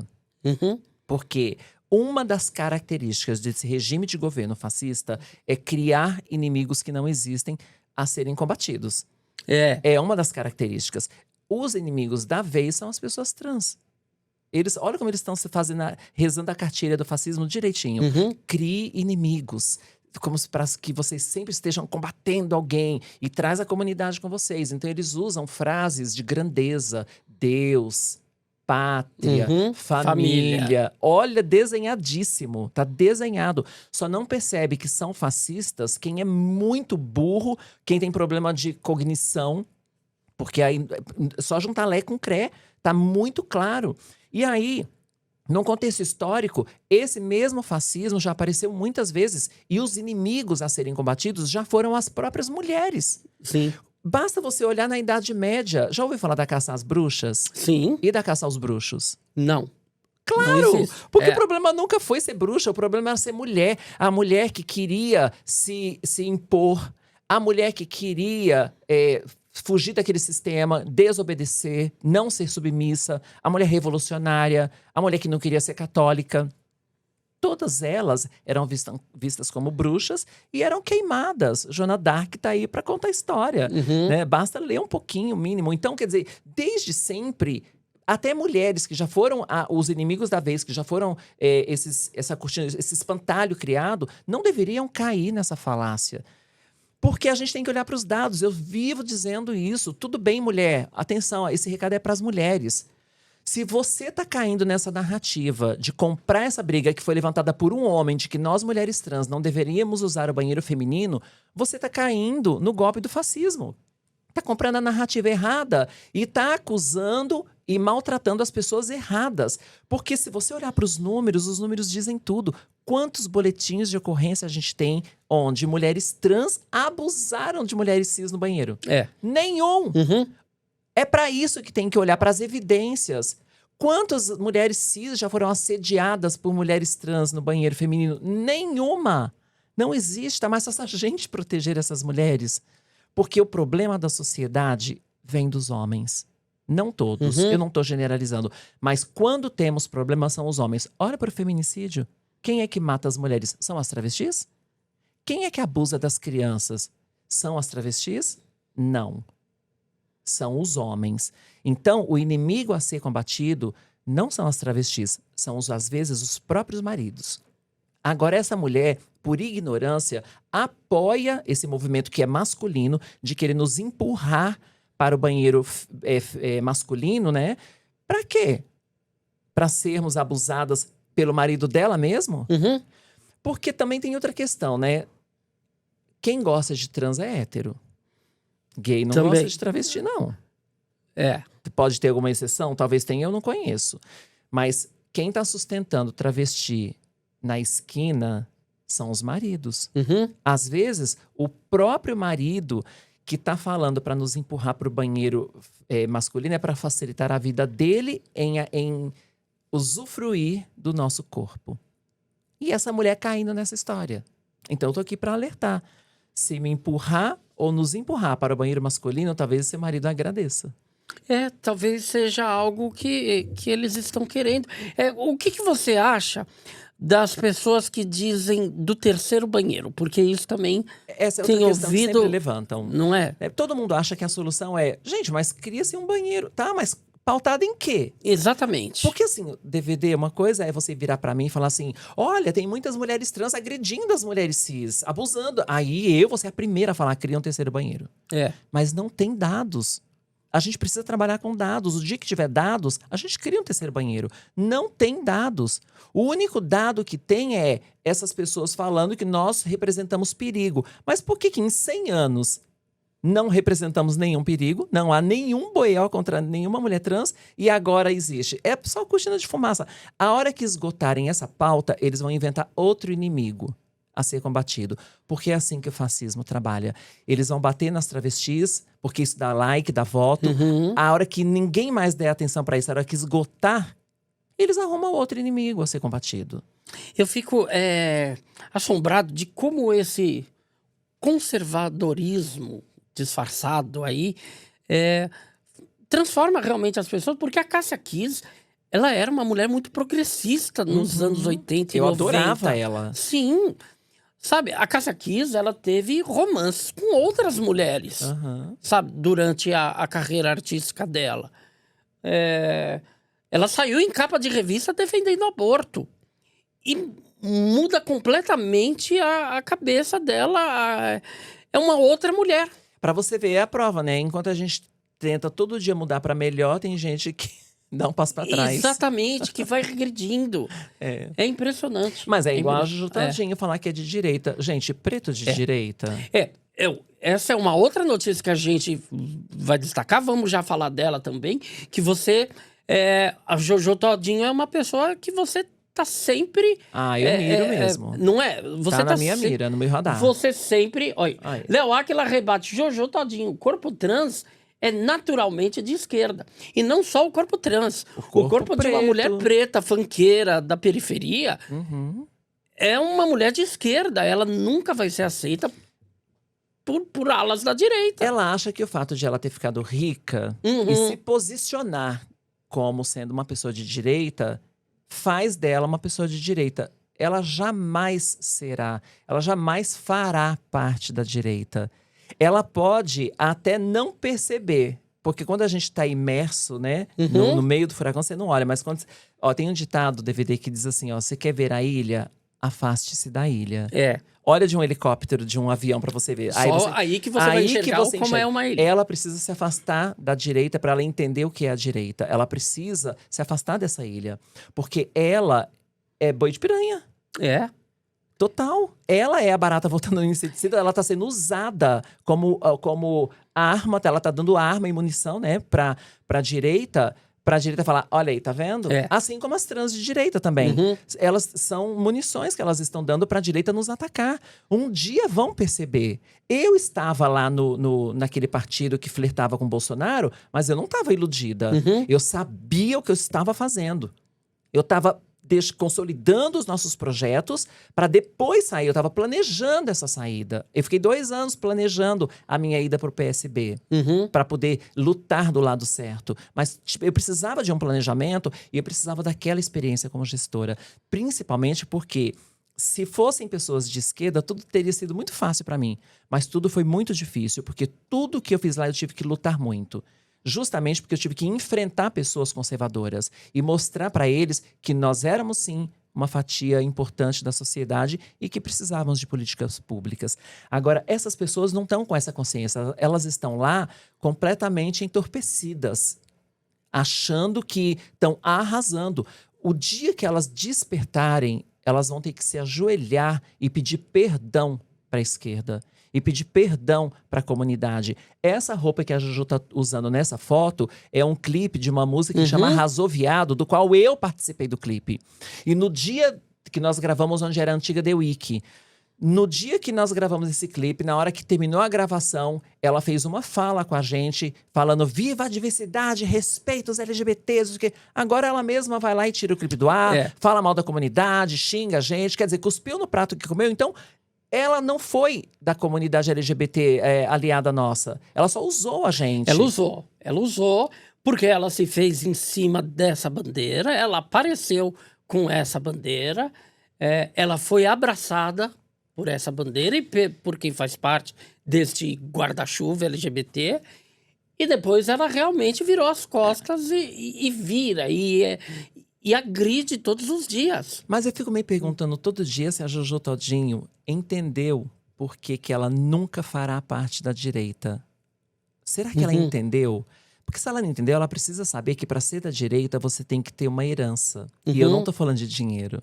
Porque uma das características desse regime de governo fascista é criar inimigos que não existem a serem combatidos. É uma das características. Os inimigos da vez são as pessoas trans. Olha como eles estão se fazendo, rezando a cartilha do fascismo direitinho. Crie inimigos, como para que vocês sempre estejam combatendo alguém e traz a comunidade com vocês. Então eles usam frases de grandeza, Deus, pátria, família. Olha, desenhadíssimo. Tá desenhado. Só não percebe que são fascistas quem é muito burro, quem tem problema de cognição. Porque aí, só juntar Lé com Cré, tá muito claro. E aí, num contexto histórico, esse mesmo fascismo já apareceu muitas vezes. E os inimigos a serem combatidos já foram as próprias mulheres. Sim. Basta você olhar na Idade Média. Já ouviu falar da caça às bruxas? Sim. E da caça aos bruxos? Não. Claro! Não, porque o problema nunca foi ser bruxa, o problema era ser mulher. A mulher que queria se impor. A mulher que queria fugir daquele sistema, desobedecer, não ser submissa. A mulher revolucionária. A mulher que não queria ser católica. Todas elas eram vistas como bruxas e eram queimadas. Joana d'Arc está aí para contar a história. Né? Basta ler um pouquinho, o mínimo. Então, quer dizer, desde sempre, até mulheres que já foram os inimigos da vez, que já foram essa cortina, esse espantalho criado, não deveriam cair nessa falácia. Porque a gente tem que olhar para os dados. Eu vivo dizendo isso. Tudo bem, mulher. Atenção, esse recado é para as mulheres. Se você tá caindo nessa narrativa de comprar essa briga que foi levantada por um homem de que nós, mulheres trans, não deveríamos usar o banheiro feminino, você tá caindo no golpe do fascismo. Tá comprando a narrativa errada e tá acusando e maltratando as pessoas erradas. Porque se você olhar para os números dizem tudo. Quantos boletins de ocorrência a gente tem onde mulheres trans abusaram de mulheres cis no banheiro? Nenhum! É para isso que tem que olhar, para as evidências. Quantas mulheres cis já foram assediadas por mulheres trans no banheiro feminino? Nenhuma! Não existe, tá mais fácil a gente proteger essas mulheres. Porque o problema da sociedade vem dos homens. Não todos, eu não estou generalizando. Mas quando temos problemas são os homens. Olha para o feminicídio. Quem é que mata as mulheres? São as travestis? Quem é que abusa das crianças? São as travestis? Não. São os homens. Então, o inimigo a ser combatido não são as travestis, são, às vezes, os próprios maridos. Agora, essa mulher, por ignorância, apoia esse movimento que é masculino, de querer nos empurrar para o banheiro masculino, né? Para quê? Para sermos abusadas pelo marido dela mesmo? Porque também tem outra questão, né? Quem gosta de trans é hétero. Gay não gosta de travesti, não. Pode ter alguma exceção? Talvez tenha, eu não conheço. Mas quem tá sustentando travesti na esquina são os maridos. Às vezes, o próprio marido que tá falando para nos empurrar para o banheiro masculino é para facilitar a vida dele em usufruir do nosso corpo. E essa mulher caindo nessa história. Então, eu tô aqui para alertar. Se me empurrar ou nos empurrar para o banheiro masculino, talvez seu marido agradeça. Talvez seja algo que eles estão querendo. O que você acha das pessoas que dizem do terceiro banheiro? Porque isso também essa é tem outra questão ouvido, que sempre levantam. Não é? Todo mundo acha que a solução é... Gente, mas cria-se um banheiro. Tá, mas pautado em quê? Exatamente. Porque assim, DVD, uma coisa é você virar pra mim e falar assim, olha, tem muitas mulheres trans agredindo as mulheres cis, abusando. Aí eu vou ser a primeira a falar, cria um terceiro banheiro. Mas não tem dados. A gente precisa trabalhar com dados. O dia que tiver dados, a gente cria um terceiro banheiro. Não tem dados. O único dado que tem é essas pessoas falando que nós representamos perigo. Mas por que em 100 anos não representamos nenhum perigo? Não há nenhum boió contra nenhuma mulher trans e agora existe. É só cortina de fumaça. A hora que esgotarem essa pauta, eles vão inventar outro inimigo a ser combatido. Porque é assim que o fascismo trabalha. Eles vão bater nas travestis, porque isso dá like, dá voto. A hora que ninguém mais der atenção para isso, a hora que esgotar, eles arrumam outro inimigo a ser combatido. Eu fico assombrado de como esse conservadorismo disfarçado aí transforma realmente as pessoas, porque a Cássia Kiss, ela era uma mulher muito progressista nos anos 80 e 90. Eu adorava ela. Sim. Sabe, a Cássia Kiss, ela teve romances com outras mulheres, sabe, durante a carreira artística dela. Ela saiu em capa de revista defendendo o aborto. E muda completamente a cabeça dela. É uma outra mulher. Pra você ver, é a prova, né? Enquanto a gente tenta todo dia mudar pra melhor, tem gente que dá um passo pra trás. Exatamente, que vai regredindo. É impressionante. Mas é igual a Juju Todinho falar que é de direita. Gente, preto de direita. Essa é uma outra notícia que a gente vai destacar. Vamos já falar dela também. Que você... a Jojo Todinho é uma pessoa que você tá sempre... eu miro mesmo. Não é? Você tá na minha mira, no meu radar. Você sempre... Olha, Léo Áquila rebate Jojo Todinho. O corpo trans é naturalmente de esquerda. E não só o corpo trans. O corpo de uma mulher preta, funkeira, da periferia, é uma mulher de esquerda. Ela nunca vai ser aceita por alas da direita. Ela acha que o fato de ela ter ficado rica e se posicionar como sendo uma pessoa de direita faz dela uma pessoa de direita. Ela jamais será, ela jamais fará parte da direita. Ela pode até não perceber, porque quando a gente está imerso, né, no meio do furacão, você não olha. Mas quando tem um ditado DVD que diz assim, ó, você quer ver a ilha? afaste-se da ilha. É. Olha de um helicóptero, de um avião pra você ver. Só aí que você vai enxergar como é uma ilha. Ela precisa se afastar da direita para ela entender o que é a direita. Ela precisa se afastar dessa ilha. Porque ela é boi de piranha. É. Total. Ela é a barata voltando no inseticida. Ela tá sendo usada como arma. Ela tá dando arma e munição, né, pra direita. Pra direita falar, olha aí, tá vendo? É. Assim como as trans de direita também. Uhum. Elas são munições que elas estão dando pra direita nos atacar. Um dia vão perceber. Eu estava lá naquele partido que flertava com Bolsonaro, mas eu não estava iludida. Uhum. Eu sabia o que eu estava fazendo. Eu estava consolidando os nossos projetos para depois sair. Eu estava planejando essa saída. Eu fiquei 2 anos planejando a minha ida para o PSB, para poder lutar do lado certo. Mas eu precisava de um planejamento e eu precisava daquela experiência como gestora. Principalmente porque se fossem pessoas de esquerda, tudo teria sido muito fácil para mim. Mas tudo foi muito difícil, porque tudo que eu fiz lá eu tive que lutar muito. Justamente porque eu tive que enfrentar pessoas conservadoras e mostrar para eles que nós éramos, sim, uma fatia importante da sociedade e que precisávamos de políticas públicas. Agora, essas pessoas não estão com essa consciência. Elas estão lá completamente entorpecidas, achando que estão arrasando. O dia que elas despertarem, elas vão ter que se ajoelhar e pedir perdão para a esquerda. E pedir perdão para a comunidade. Essa roupa que a Juju tá usando nessa foto é um clipe de uma música que chama Arrasou Viado, do qual eu participei do clipe. E no dia que nós gravamos, onde era a antiga The Week, no dia que nós gravamos esse clipe, na hora que terminou a gravação, ela fez uma fala com a gente, falando viva a diversidade, respeita os LGBTs, que agora ela mesma vai lá e tira o clipe do ar, fala mal da comunidade, xinga a gente, quer dizer, cuspiu no prato que comeu, então ela não foi da comunidade LGBT aliada nossa. Ela só usou a gente. Ela usou porque ela se fez em cima dessa bandeira, ela apareceu com essa bandeira, ela foi abraçada por essa bandeira e por quem faz parte deste guarda-chuva LGBT, e depois ela realmente virou as costas e vira, e agride todos os dias. Mas eu fico me perguntando todo dia se a Jojo Todinho entendeu por que ela nunca fará parte da direita. Será que ela entendeu? Porque se ela não entendeu, ela precisa saber que para ser da direita você tem que ter uma herança. E eu não tô falando de dinheiro.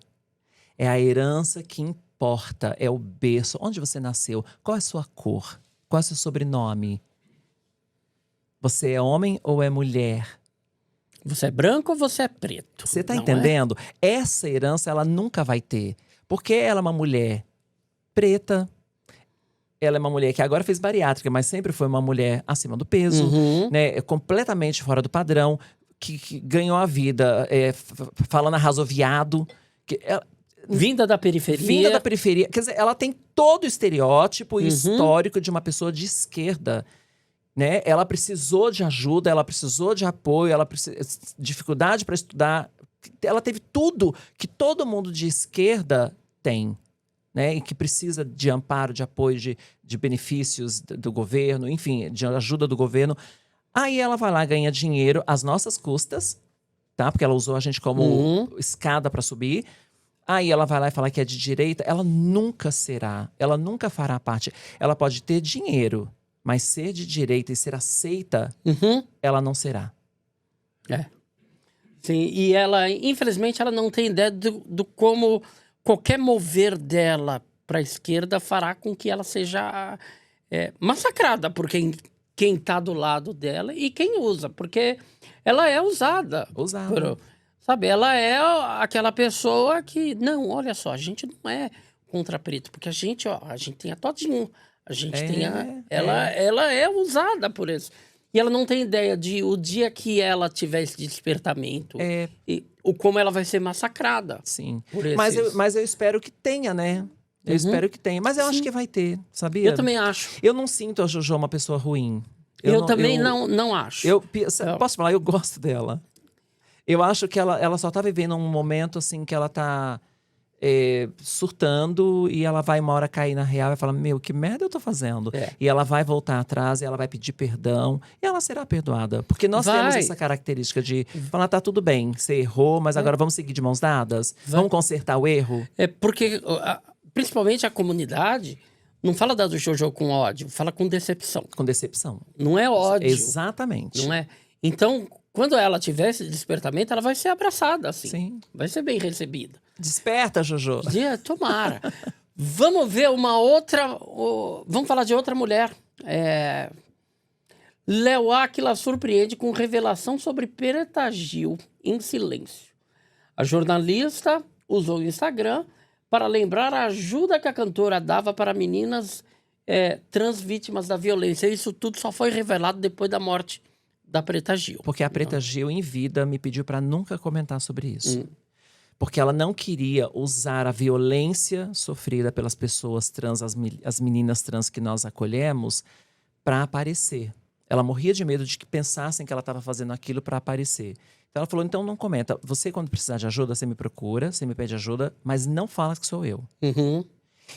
É a herança que importa, é o berço. Onde você nasceu? Qual é a sua cor? Qual é o seu sobrenome? Você é homem ou é mulher? Você é branco ou você é preto? Você tá entendendo? Essa herança ela nunca vai ter. Porque ela é uma mulher preta. Ela é uma mulher que agora fez bariátrica, mas sempre foi uma mulher acima do peso, né? Completamente fora do padrão, que ganhou a vida falando arrasou viado. Vinda da periferia. Vinda da periferia. Quer dizer, ela tem todo o estereótipo histórico de uma pessoa de esquerda. Né? Ela precisou de ajuda, ela precisou de apoio, ela dificuldade para estudar. Ela teve tudo que todo mundo de esquerda tem, né? E que precisa de amparo, de apoio, de benefícios do governo, enfim, de ajuda do governo. Aí ela vai lá, ganha dinheiro às nossas custas, tá? Porque ela usou a gente como escada para subir. Aí ela vai lá e fala que é de direita. Ela nunca será, ela nunca fará parte. Ela pode ter dinheiro, mas ser de direita e ser aceita, ela não será. Sim, e ela, infelizmente, ela não tem ideia do como qualquer mover dela para a esquerda fará com que ela seja massacrada por quem tá do lado dela e quem usa, porque ela é usada. Sabe, ela é aquela pessoa que, não, olha só, a gente não é contra preto, porque a gente tem a Todinho. A gente tem ela é usada por isso. E ela não tem ideia de o dia que ela tiver esse despertamento e como ela vai ser massacrada. Sim. Mas eu espero que tenha, né? Eu espero que tenha. Mas eu acho que vai ter, sabia? Eu também acho. Eu não sinto a Jojo uma pessoa ruim. Eu também não acho. Posso falar? Eu gosto dela. Eu acho que ela só tá vivendo um momento assim que ela tá surtando e ela vai uma hora cair na real e fala, meu, que merda eu tô fazendo? E ela vai voltar atrás e ela vai pedir perdão e ela será perdoada. Porque nós temos essa característica de falar, tá tudo bem, você errou, mas agora vamos seguir de mãos dadas? Vamos consertar o erro? Porque, principalmente a comunidade, não fala da do Jojo com ódio, fala com decepção. Com decepção. Não é ódio. Exatamente. Não é? Então, quando ela tiver esse despertamento, ela vai ser abraçada, assim. Sim. Vai ser bem recebida. Desperta, Jojo. Tomara. Vamos ver uma outra... Vamos falar de outra mulher. Léo Áquila surpreende com revelação sobre Preta Gil em silêncio. A jornalista usou o Instagram para lembrar a ajuda que a cantora dava para meninas trans vítimas da violência. Isso tudo só foi revelado depois da morte da Preta Gil. Porque a Preta Gil, em vida, me pediu para nunca comentar sobre isso. Porque ela não queria usar a violência sofrida pelas pessoas trans, as meninas trans que nós acolhemos, para aparecer. Ela morria de medo de que pensassem que ela estava fazendo aquilo para aparecer. Então ela falou, então não comenta. Você, quando precisar de ajuda, você me procura, você me pede ajuda, mas não fala que sou eu.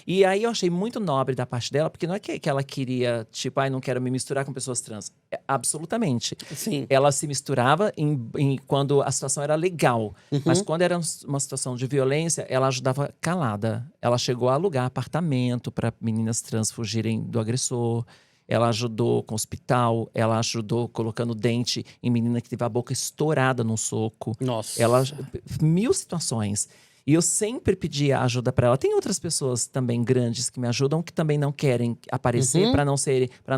E aí eu achei muito nobre da parte dela, porque não é que ela queria, tipo, não quero me misturar com pessoas trans. Absolutamente. Sim. Ela se misturava quando a situação era legal. Mas quando era uma situação de violência, ela ajudava calada. Ela chegou a alugar apartamento para meninas trans fugirem do agressor. Ela ajudou com o hospital, ela ajudou colocando dente em menina que teve a boca estourada num soco. Nossa. Mil situações. E eu sempre pedia ajuda para ela. Tem outras pessoas também grandes que me ajudam, que também não querem aparecer para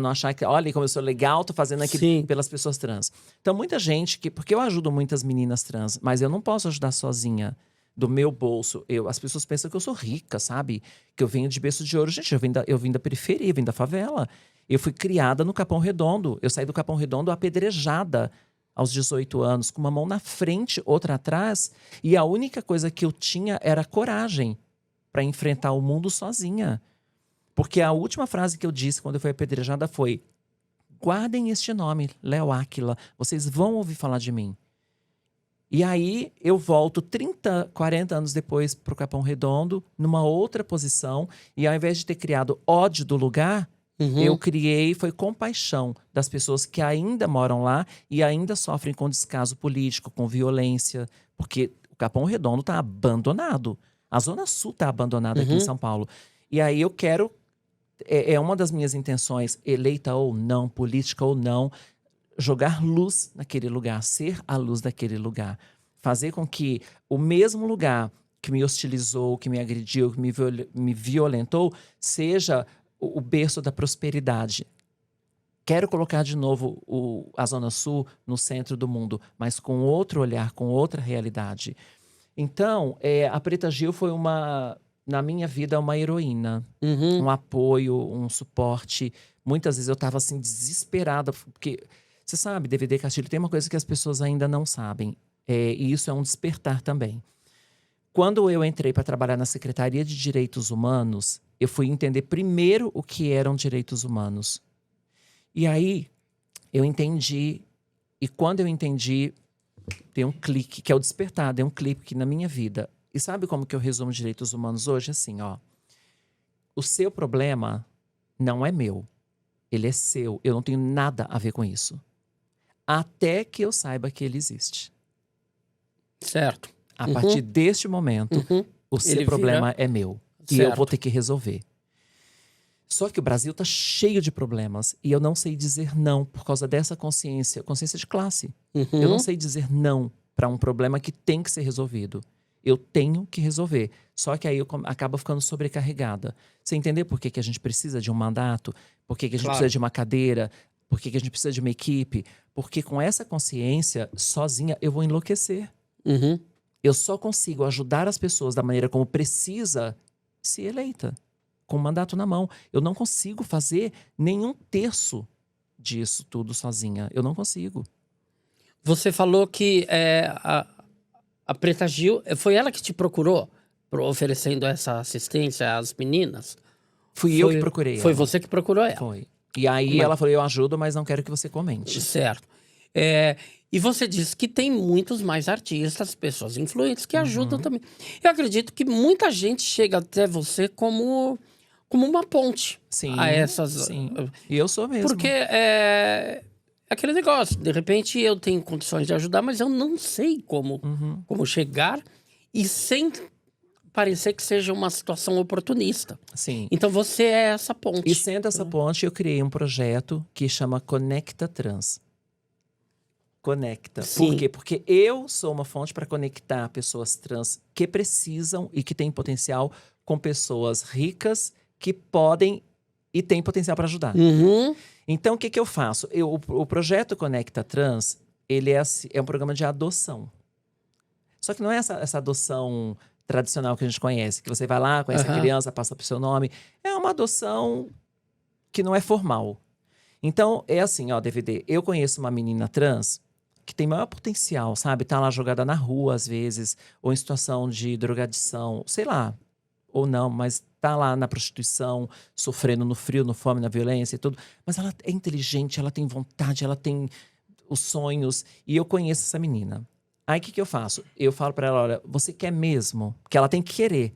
não achar que, olha como eu sou legal, tô fazendo aquilo pelas pessoas trans. Então muita gente porque eu ajudo muitas meninas trans, mas eu não posso ajudar sozinha. Do meu bolso. As pessoas pensam que eu sou rica, sabe? Que eu venho de berço de ouro. Gente, eu vim da periferia, eu vim da favela. Eu fui criada no Capão Redondo. Eu saí do Capão Redondo apedrejada aos 18 anos, com uma mão na frente, outra atrás. E a única coisa que eu tinha era coragem para enfrentar o mundo sozinha. Porque a última frase que eu disse quando eu fui apedrejada foi: guardem este nome, Léo Áquila. Vocês vão ouvir falar de mim. E aí eu volto 30, 40 anos depois para o Capão Redondo, numa outra posição. E ao invés de ter criado ódio do lugar, eu criei, foi compaixão das pessoas que ainda moram lá e ainda sofrem com descaso político, com violência. Porque o Capão Redondo está abandonado. A Zona Sul está abandonada aqui em São Paulo. E aí eu quero, é uma das minhas intenções, eleita ou não, política ou não, jogar luz naquele lugar, ser a luz daquele lugar. Fazer com que o mesmo lugar que me hostilizou, que me agrediu, que me violentou, seja o berço da prosperidade. Quero colocar de novo a Zona Sul no centro do mundo, mas com outro olhar, com outra realidade. Então, a Preta Gil foi na minha vida, uma heroína. Um apoio, um suporte. Muitas vezes eu estava assim, desesperada, porque... Você sabe, DVD Castilho, tem uma coisa que as pessoas ainda não sabem. E isso é um despertar também. Quando eu entrei para trabalhar na Secretaria de Direitos Humanos, eu fui entender primeiro o que eram direitos humanos. E aí, eu entendi. E quando eu entendi, tem um clique, que é o despertar, deu um clique na minha vida. E sabe como que eu resumo direitos humanos hoje? Assim, ó. O seu problema não é meu. Ele é seu. Eu não tenho nada a ver com isso. Até que eu saiba que ele existe. Certo. A partir deste momento, o seu problema é meu. E eu vou ter que resolver. Só que o Brasil está cheio de problemas. E eu não sei dizer não por causa dessa consciência de classe. Eu não sei dizer não para um problema que tem que ser resolvido. Eu tenho que resolver. Só que aí eu acabo ficando sobrecarregada. Você entender por que a gente precisa de um mandato? Por que a gente precisa de uma cadeira? Por que a gente precisa de uma equipe? Porque com essa consciência, sozinha, eu vou enlouquecer. Eu só consigo ajudar as pessoas da maneira como precisa se eleita, com o mandato na mão. Eu não consigo fazer nenhum terço disso tudo sozinha. Eu não consigo. Você falou que a Preta Gil, foi ela que te procurou oferecendo essa assistência às meninas? Eu que procurei ela. Foi você que procurou ela? Foi. E aí ela falou, eu ajudo, mas não quero que você comente. Certo. E você disse que tem muitos mais artistas, pessoas influentes que ajudam também. Eu acredito que muita gente chega até você como uma ponte a essas... Sim, e eu sou mesmo. Porque é aquele negócio, de repente eu tenho condições de ajudar, mas eu não sei como chegar e sem parecer que seja uma situação oportunista. Sim. Então você é essa ponte. E sendo essa ponte, eu criei um projeto que chama Conecta Trans. Conecta. Sim. Por quê? Porque eu sou uma fonte para conectar pessoas trans que precisam e que têm potencial com pessoas ricas que podem e têm potencial para ajudar. Então, o que eu faço? O projeto Conecta Trans, ele é um programa de adoção. Só que não é essa adoção tradicional que a gente conhece, que você vai lá, conhece a criança, passa pro seu nome. É uma adoção que não é formal. Então, é assim, ó, DVD. Eu conheço uma menina trans que tem maior potencial, sabe? Tá lá jogada na rua, às vezes, ou em situação de drogadição, sei lá, ou não, mas tá lá na prostituição, sofrendo no frio, no fome, na violência e tudo. Mas ela é inteligente, ela tem vontade, ela tem os sonhos. E eu conheço essa menina. Aí, o que eu faço? Eu falo pra ela, olha, você quer mesmo? Porque ela tem que querer.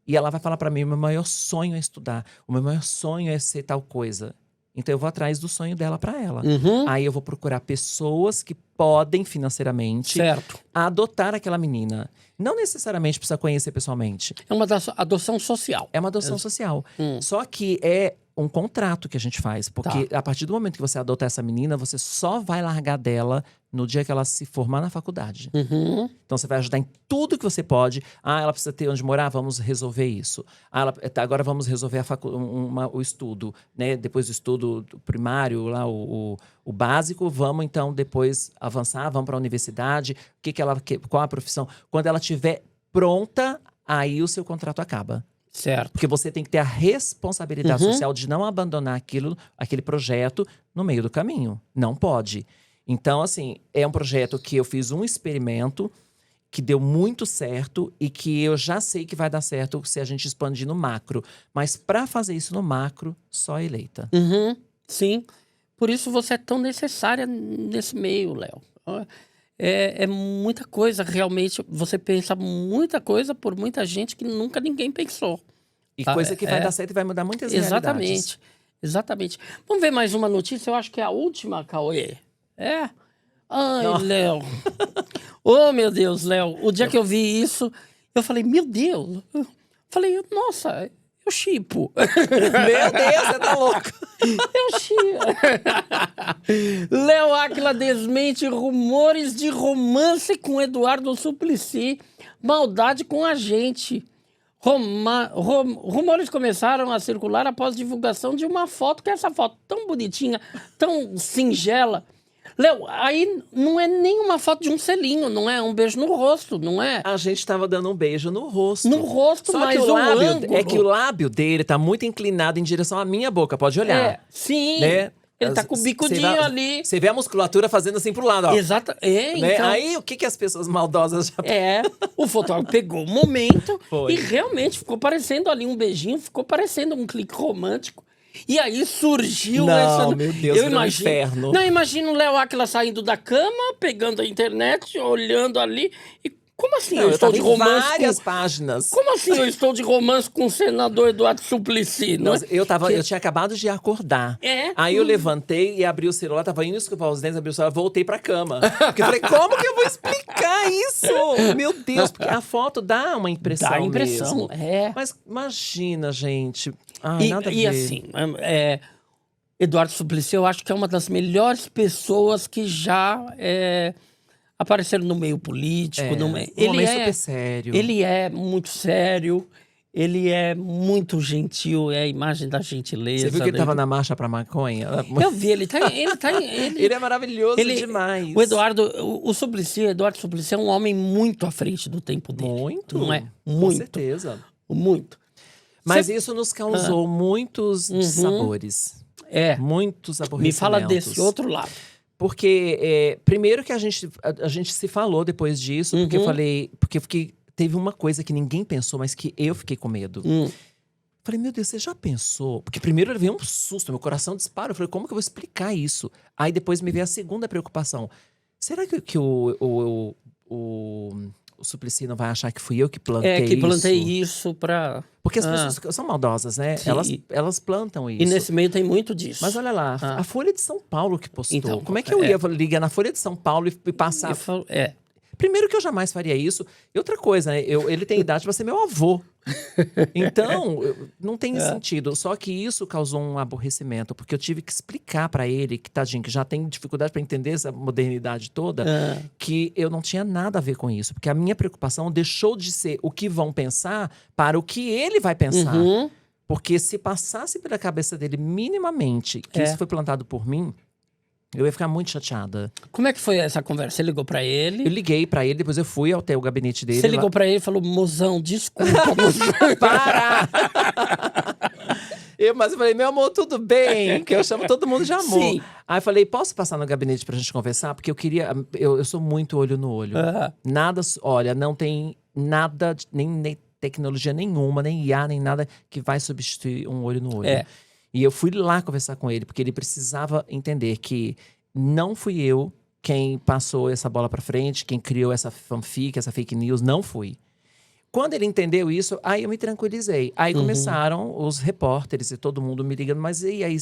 E ela vai falar pra mim, o meu maior sonho é estudar. O meu maior sonho é ser tal coisa. Então, eu vou atrás do sonho dela pra ela. Aí, eu vou procurar pessoas que podem financeiramente adotar aquela menina. Não necessariamente precisa conhecer pessoalmente. É uma adoção social. É uma adoção social. Só que é um contrato que a gente faz. Porque a partir do momento que você adotar essa menina, você só vai largar dela no dia que ela se formar na faculdade. Então, você vai ajudar em tudo que você pode. Ah, ela precisa ter onde morar? Vamos resolver isso. Ah, agora vamos resolver o estudo, né? Depois do estudo primário, lá, o básico. Vamos, então, depois avançar. Vamos para a universidade. Qual a profissão? Quando ela estiver pronta, aí o seu contrato acaba. Certo. Porque você tem que ter a responsabilidade social de não abandonar aquele projeto no meio do caminho. Não pode. Então, assim, é um projeto que eu fiz um experimento que deu muito certo e que eu já sei que vai dar certo se a gente expandir no macro. Mas para fazer isso no macro, só eleita. Sim. Por isso você é tão necessária nesse meio, Léo. É muita coisa, realmente. Você pensa muita coisa por muita gente que nunca ninguém pensou. E coisa que vai dar certo e vai mudar muitas realidades. Exatamente. Vamos ver mais uma notícia? Eu acho que é a última, Cauê. Ai, Léo. Oh, meu Deus, Léo. O dia que eu vi isso, eu falei, meu Deus. Eu falei, nossa, eu chipo. Meu Deus, você tá louco. Eu chipo. Léo Áquila desmente rumores de romance com Eduardo Suplicy. Maldade com a gente. Rumores começaram a circular após divulgação de uma foto, que é essa foto tão bonitinha, tão singela. Léo, aí não é nem uma foto de um selinho, não é um beijo no rosto, não é? A gente tava dando um beijo no rosto. No rosto, só mas que o lábio, ângulo... é que o lábio dele tá muito inclinado em direção à minha boca, pode olhar. Sim. Né? Ele tá com o bicudinho ali. Você vê a musculatura fazendo assim pro lado, ó. Exato. Né? Então... Aí, o que as pessoas maldosas já... O fotógrafo pegou o momento Foi. e realmente ficou parecendo ali um beijinho, ficou parecendo um clique romântico. E aí surgiu essa... Meu Deus, eu virou um inferno. Não, imagina o Léo Áquila saindo da cama, pegando a internet, olhando ali e... Como assim eu estou de romance várias páginas. Como assim eu estou de romance com o senador Eduardo Suplicy? Nossa, eu tinha acabado de acordar. Aí eu levantei e abri o celular, tava indo escovar os dentes, abri o celular, voltei pra cama. Porque eu falei, como que eu vou explicar isso? Meu Deus, porque a foto dá uma impressão Dá impressão, mesmo. Mas imagina, gente. Nada a ver. E assim, Eduardo Suplicy, eu acho que é uma das melhores pessoas que já... apareceram no meio político. Ele é super sério. Ele é muito sério. Ele é muito gentil. É a imagem da gentileza. Você viu que ele tava na marcha pra maconha? Eu vi, ele é maravilhoso demais. O Eduardo Suplicy é um homem muito à frente do tempo dele. Muito. Não é? Muito. Com certeza. Muito. Mas isso nos causou muitos dissabores. Muitos aborrecimentos. Me fala desse outro lado. Porque, primeiro que a gente se falou depois disso, porque teve uma coisa que ninguém pensou, mas que eu fiquei com medo. Falei, meu Deus, você já pensou? Porque primeiro veio um susto, meu coração disparou. Eu falei, como que eu vou explicar isso? Aí depois me veio a segunda preocupação. Será que o Suplicy não vai achar que fui eu que plantei isso? Que plantei isso pra... Porque as pessoas são maldosas, né? Elas plantam isso. E nesse meio tem muito disso. Mas olha lá, a Folha de São Paulo que postou. Então, como é que eu ia ligar na Folha de São Paulo e passar... Primeiro que eu jamais faria isso. E outra coisa, né? Ele tem idade para ser meu avô. Então, não tem sentido. Só que isso causou um aborrecimento, porque eu tive que explicar para ele, que tadinho, que já tem dificuldade para entender essa modernidade toda, que eu não tinha nada a ver com isso. Porque a minha preocupação deixou de ser o que vão pensar para o que ele vai pensar. Porque se passasse pela cabeça dele minimamente que isso foi plantado por mim, eu ia ficar muito chateada. Como é que foi essa conversa? Você ligou pra ele? Eu liguei pra ele, depois eu fui até o gabinete dele. Você ligou pra ele e falou, mozão, desculpa, mozão. Para! Mas eu falei, meu amor, tudo bem? Que eu chamo todo mundo de amor. Sim. Aí eu falei, posso passar no gabinete pra gente conversar? Porque eu queria... Eu sou muito olho no olho. Nada... Olha, não tem nada, nem tecnologia nenhuma, nem IA, nem nada que vai substituir um olho no olho. E eu fui lá conversar com ele, porque ele precisava entender que não fui eu quem passou essa bola pra frente, quem criou essa fanfic, essa fake news, não fui. Quando ele entendeu isso, aí eu me tranquilizei. Aí começaram os repórteres e todo mundo me ligando, mas e aí,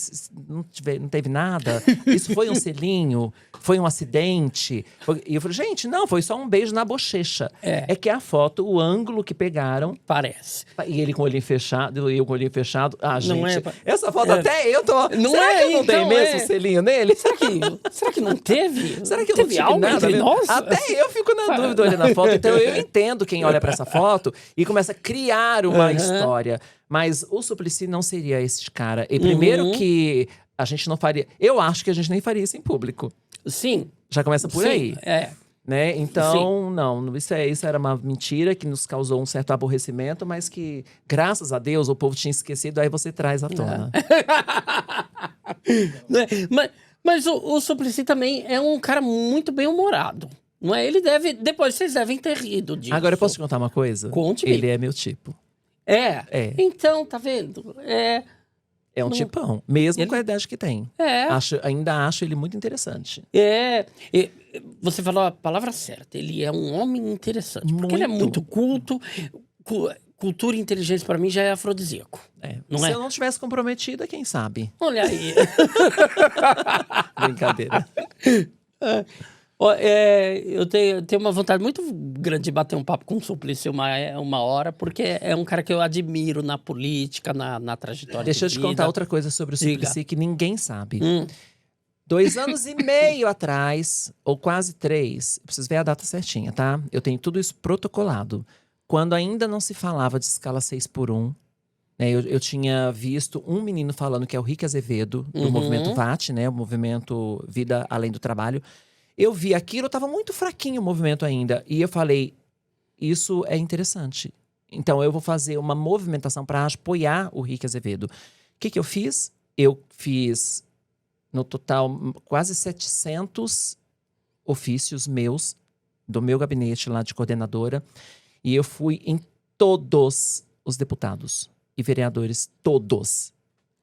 não teve nada? Isso foi um selinho? Foi um acidente? E eu falei, gente, não, foi só um beijo na bochecha. É que a foto, o ângulo que pegaram... Parece. E ele com o olhinho fechado, e eu com o olhinho fechado. Ah, não gente, essa foto até eu tô... Não será que eu não então tenho mesmo selinho nele? Será que não teve? Será que eu teve não tive algo nada entre nós? Até eu fico na dúvida olhando a foto. Então eu entendo quem olha pra essa foto e começa a criar uma história. Mas o Suplicy não seria esse cara. E primeiro que a gente não faria... Eu acho que a gente nem faria isso em público. Sim. Já começa por aí. Né? Então, Sim. não, isso era uma mentira que nos causou um certo aborrecimento, mas que, graças a Deus, o povo tinha esquecido, aí você traz à tona. Mas o Suplicy também é um cara muito bem-humorado. Não é? Ele deve... Depois vocês devem ter rido disso. Agora, eu posso te contar uma coisa? Conte-me. Ele é meu tipo. Então, tá vendo? É um tipão, mesmo com a idade que tem. Ainda acho ele muito interessante. Você falou a palavra certa. Ele é um homem interessante. Porque ele é muito culto. Cultura e inteligência, pra mim, já é afrodisíaco. Se eu não tivesse comprometida, quem sabe? Olha aí. Brincadeira. Eu tenho uma vontade muito grande de bater um papo com o Suplicy uma hora, porque é um cara que eu admiro na política, na trajetória. Deixa eu te contar outra coisa sobre o Suplicy que ninguém sabe. 2 anos e meio atrás, ou quase 3, preciso ver a data certinha, tá? Eu tenho tudo isso protocolado. Quando ainda não se falava de escala 6x1, né, eu tinha visto um menino falando que é o Rick Azevedo, do movimento VAT, né? O movimento Vida Além do Trabalho. Eu vi aquilo, estava muito fraquinho o movimento ainda. E eu falei, isso é interessante. Então eu vou fazer uma movimentação para apoiar o Rick Azevedo. O que eu fiz? Eu fiz, no total, quase 700 ofícios meus, do meu gabinete lá de coordenadora. E eu fui em todos os deputados e vereadores, todos.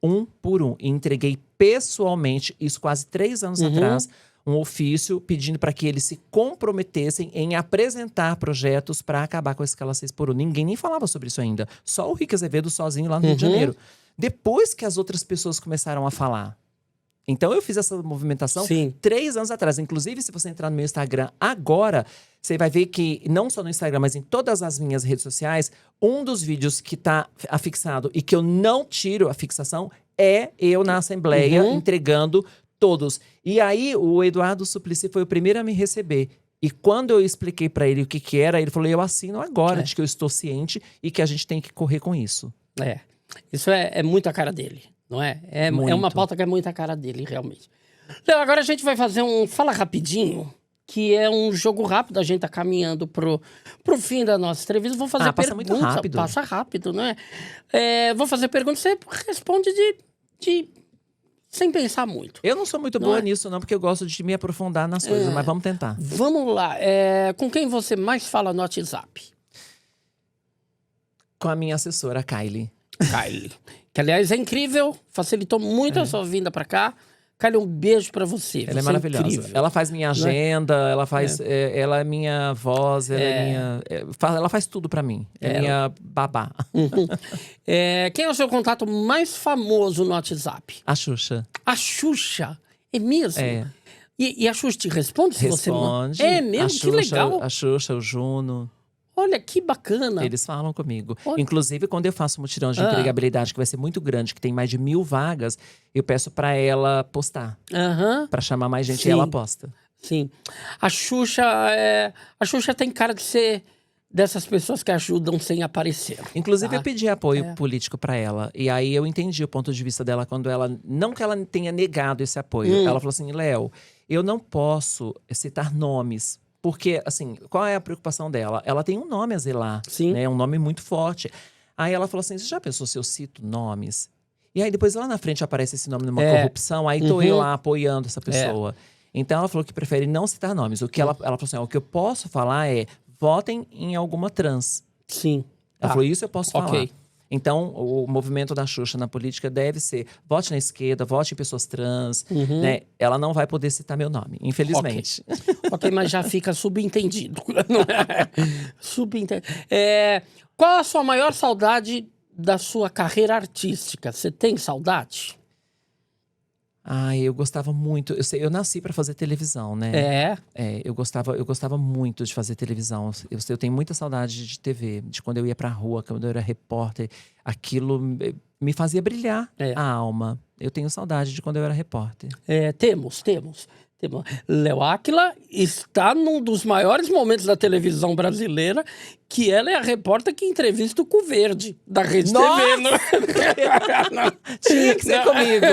Um por um. E entreguei pessoalmente, isso quase 3 anos atrás, um ofício pedindo para que eles se comprometessem em apresentar projetos para acabar com a escala 6x1. Ninguém nem falava sobre isso ainda. Só o Rick Azevedo sozinho lá no Rio de Janeiro. Depois que as outras pessoas começaram a falar. Então eu fiz essa movimentação 3 anos atrás. Inclusive, se você entrar no meu Instagram agora, você vai ver que, não só no Instagram, mas em todas as minhas redes sociais, um dos vídeos que está afixado e que eu não tiro a fixação é eu na Assembleia entregando todos. E aí, o Eduardo Suplicy foi o primeiro a me receber. E quando eu expliquei para ele o que era, ele falou, eu assino agora, de que eu estou ciente e que a gente tem que correr com isso. Isso é muito a cara dele, não é? É uma pauta que é muito a cara dele, realmente. Então, agora a gente vai fazer um Fala Rapidinho, que é um jogo rápido. A gente tá caminhando pro fim da nossa entrevista. Vou fazer passa perguntas. muito rápido. Passa rápido, não é? Vou fazer perguntas, você responde sem pensar muito. Eu não sou muito boa nisso, não, porque eu gosto de me aprofundar nas coisas, mas vamos tentar. Vamos lá. Com quem você mais fala no WhatsApp? Com a minha assessora, Kylie. Kylie. Que, aliás, é incrível. Facilitou muito a sua vinda pra cá. Kylie, um beijo pra você. Ela é maravilhosa. Incrível. Ela faz minha agenda, ela faz. Ela é minha voz, ela é minha. Ela faz tudo pra mim. É minha babá. Quem é o seu contato mais famoso no WhatsApp? A Xuxa. A Xuxa. É mesmo? É. E a Xuxa te responde se você não... Responde. É mesmo? A Xuxa, que legal. A Xuxa, o Juno. Olha, que bacana. Eles falam comigo. Olha. Inclusive, quando eu faço mutirão de empregabilidade, que vai ser muito grande, que tem mais de 1000 vagas, eu peço pra ela postar. Pra chamar mais gente. Sim. E ela posta. Sim. A Xuxa tem cara de ser dessas pessoas que ajudam sem aparecer. Inclusive, eu pedi apoio político pra ela. E aí, eu entendi o ponto de vista dela quando ela... Não que ela tenha negado esse apoio. Ela falou assim, Léo, eu não posso citar nomes. Porque, assim, qual é a preocupação dela? Ela tem um nome a zelar. Sim. Né? Um nome muito forte. Aí ela falou assim, você já pensou se eu cito nomes? E aí, depois lá na frente aparece esse nome numa corrupção. Aí tô eu lá apoiando essa pessoa. Então, ela falou que prefere não citar nomes. O que ela falou assim, o que eu posso falar é... Votem em alguma trans. Sim. Ela falou, isso eu posso falar. Então, o movimento da Xuxa na política deve ser vote na esquerda, vote em pessoas trans. Né? Ela não vai poder citar meu nome, infelizmente. Ok, mas já fica subentendido. Não é? Subentendido. Qual a sua maior saudade da sua carreira artística? Você tem saudade? Ai, eu gostava muito. Eu nasci para fazer televisão, né? Eu gostava muito de fazer televisão. Eu tenho muita saudade de TV, de quando eu ia pra rua, quando eu era repórter. Aquilo me fazia brilhar a alma. Eu tenho saudade de quando eu era repórter. Temos. Léo Áquila está num dos maiores momentos da televisão brasileira, que ela é a repórter que entrevista o Cuverde, da Rede TV. Não. Tinha que ser comigo.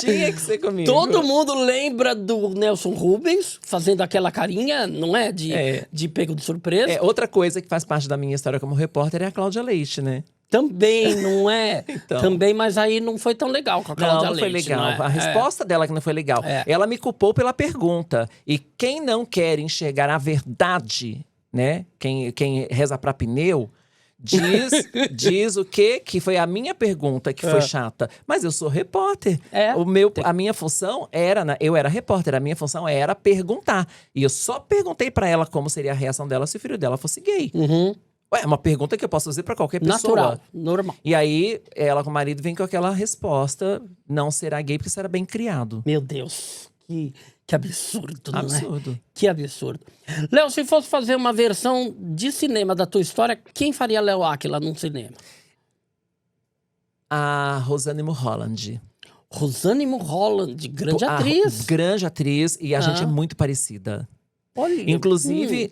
Tinha que ser comigo. Todo mundo lembra do Nelson Rubens fazendo aquela carinha, não é? De pego de surpresa. Outra coisa que faz parte da minha história como repórter é a Cláudia Leite, né? Também, não é? Então. Também, mas aí não foi tão legal com a Cláudia Leite. Não foi legal. Não é? A resposta dela que não foi legal. Ela me culpou pela pergunta. E quem não quer enxergar a verdade, né? Quem reza pra pneu, diz o quê? Que foi a minha pergunta que foi chata. Mas eu sou repórter. A minha função era... Eu era repórter, a minha função era perguntar. E eu só perguntei pra ela como seria a reação dela se o filho dela fosse gay. É uma pergunta que eu posso fazer pra qualquer pessoa. Natural, normal. E aí, ela com o marido vem com aquela resposta: não será gay porque será bem criado. Meu Deus, que absurdo, não é? Absurdo. Que absurdo. Léo, se fosse fazer uma versão de cinema da tua história, quem faria Léo Áquila num cinema? A Rosane Mulholland. Rosane Mulholland, grande atriz. Grande atriz, e a gente é muito parecida. Olha. Inclusive,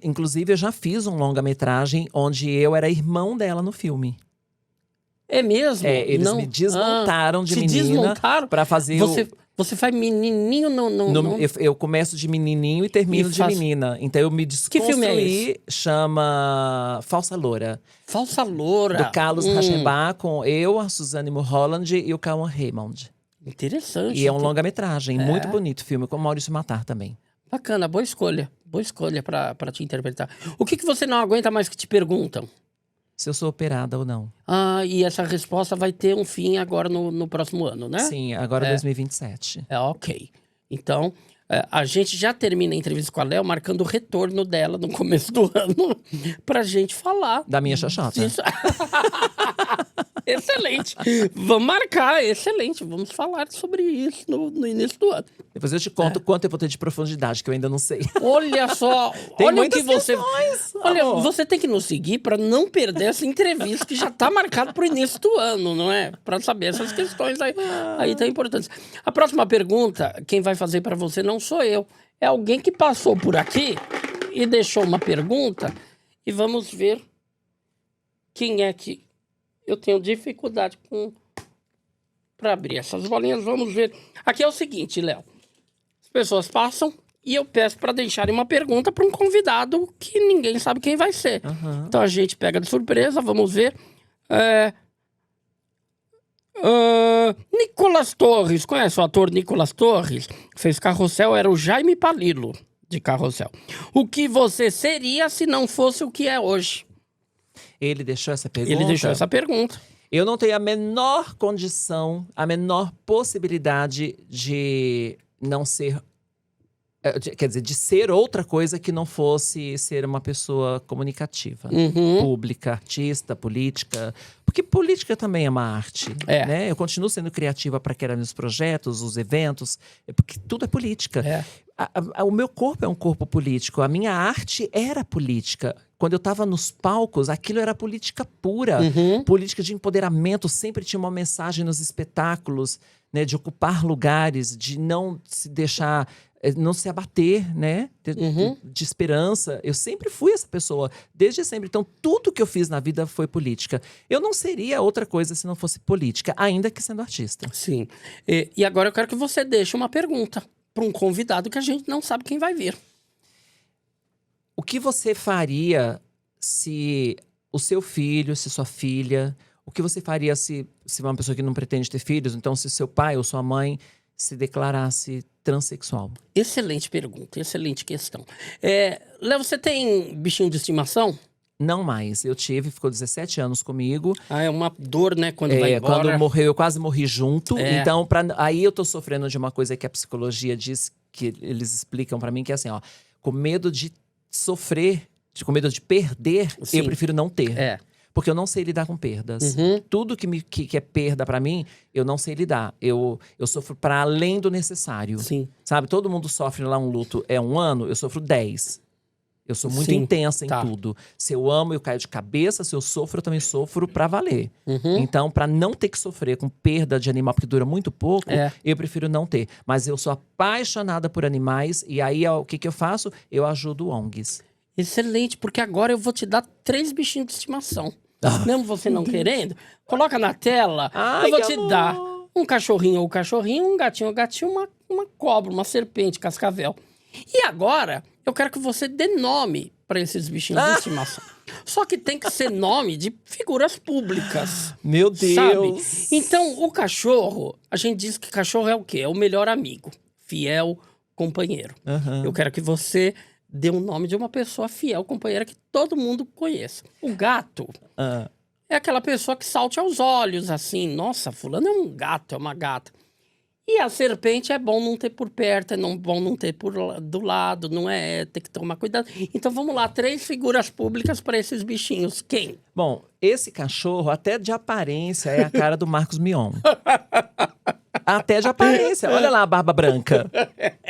eu já fiz um longa-metragem onde eu era irmão dela no filme. É mesmo? Eles me desmontaram de menina pra fazer Você faz menininho Eu começo de menininho e termino de menina. Então eu me desconstruí. Que filme é esse? Chama Falsa Loura. Falsa Loura. Do Carlos Rachebá, com eu, a Suzane Mulholland e o Cauã Raymond. Interessante. E é um longa-metragem, muito bonito filme, com Maurício Matar também. Bacana, boa escolha. Boa escolha pra te interpretar. O que você não aguenta mais que te perguntam? Se eu sou operada ou não. E essa resposta vai ter um fim agora no próximo ano, né? Sim, agora 2027. Ok. Então, a gente já termina a entrevista com a Léo marcando o retorno dela no começo do ano pra gente falar. Da minha xoxota. Excelente. Vamos marcar, excelente. Vamos falar sobre isso no início do ano. Depois eu te conto quanto eu vou ter de profundidade, que eu ainda não sei. Olha só. Tem olha muitas o que você. questões. Olha, você tem que nos seguir para não perder essa entrevista que já está marcada para o início do ano, não é? Para saber essas questões aí tão importantes. A próxima pergunta, quem vai fazer para você não sou eu. É alguém que passou por aqui e deixou uma pergunta. E vamos ver quem é que... Eu tenho dificuldade para abrir essas bolinhas. Vamos ver. Aqui é o seguinte, Léo. As pessoas passam e eu peço para deixarem uma pergunta para um convidado que ninguém sabe quem vai ser. Então a gente pega de surpresa, vamos ver. Nicolas Torres. Conhece o ator Nicolas Torres? Fez Carrossel, era o Jaime Palilo de Carrossel. O que você seria se não fosse o que é hoje? Ele deixou essa pergunta? Ele deixou essa pergunta. Eu não tenho a menor condição, a menor possibilidade de não ser… Quer dizer, de ser outra coisa que não fosse ser uma pessoa comunicativa. Pública, artista, política. Porque política também é uma arte, né? Eu continuo sendo criativa para criar meus projetos, os eventos, porque tudo é política. O meu corpo é um corpo político, a minha arte era política. Quando eu estava nos palcos, aquilo era política pura. Política de empoderamento, sempre tinha uma mensagem nos espetáculos, né? De ocupar lugares, de não se deixar… não se abater, né? De esperança. Eu sempre fui essa pessoa, desde sempre. Então, tudo que eu fiz na vida foi política. Eu não seria outra coisa se não fosse política, ainda que sendo artista. Sim. E agora eu quero que você deixe uma pergunta para um convidado que a gente não sabe quem vai vir. O que você faria se o seu filho, se sua filha… O que você faria se uma pessoa que não pretende ter filhos, então se seu pai ou sua mãe se declarasse transexual? Excelente pergunta, excelente questão. Léo, você tem bichinho de estimação? Não mais. Eu tive, ficou 17 anos comigo. É uma dor, né, quando vai embora. Quando morreu, eu quase morri junto. Então, aí eu tô sofrendo de uma coisa que a psicologia diz, que eles explicam pra mim, que é assim, ó… Com medo de sofrer, com medo de perder, eu prefiro não ter. Porque eu não sei lidar com perdas. Tudo que é perda pra mim, eu não sei lidar. Eu sofro para além do necessário. Sabe? Todo mundo sofre lá um luto. É 1 ano, eu sofro 10. Eu sou muito intensa em tudo. Se eu amo, eu caio de cabeça. Se eu sofro, eu também sofro pra valer. Então, pra não ter que sofrer com perda de animal, porque dura muito pouco, eu prefiro não ter. Mas eu sou apaixonada por animais. E aí, o que eu faço? Eu ajudo ONGs. Excelente, porque agora eu vou te dar 3 bichinhos de estimação. Mesmo você não querendo, coloca na tela. Eu vou te dar um cachorrinho ou cachorrinho, um gatinho ou gatinho, uma cobra, uma serpente, cascavel. E agora, eu quero que você dê nome para esses bichinhos de estimação. Só que tem que ser nome de figuras públicas. Meu Deus! Sabe? Então, o cachorro, a gente diz que cachorro é o quê? É o melhor amigo, fiel companheiro. Eu quero que você dê o nome de uma pessoa fiel, companheira, que todo mundo conheça. O gato é aquela pessoa que salte aos olhos, assim. Nossa, fulano é um gato, é uma gata. E a serpente é bom não ter por perto, bom não ter do lado, não é? Tem que tomar cuidado. Então vamos lá, 3 figuras públicas para esses bichinhos. Quem? Bom, esse cachorro, até de aparência, é a cara do Marcos Mion. Até de aparência. Olha lá a barba branca.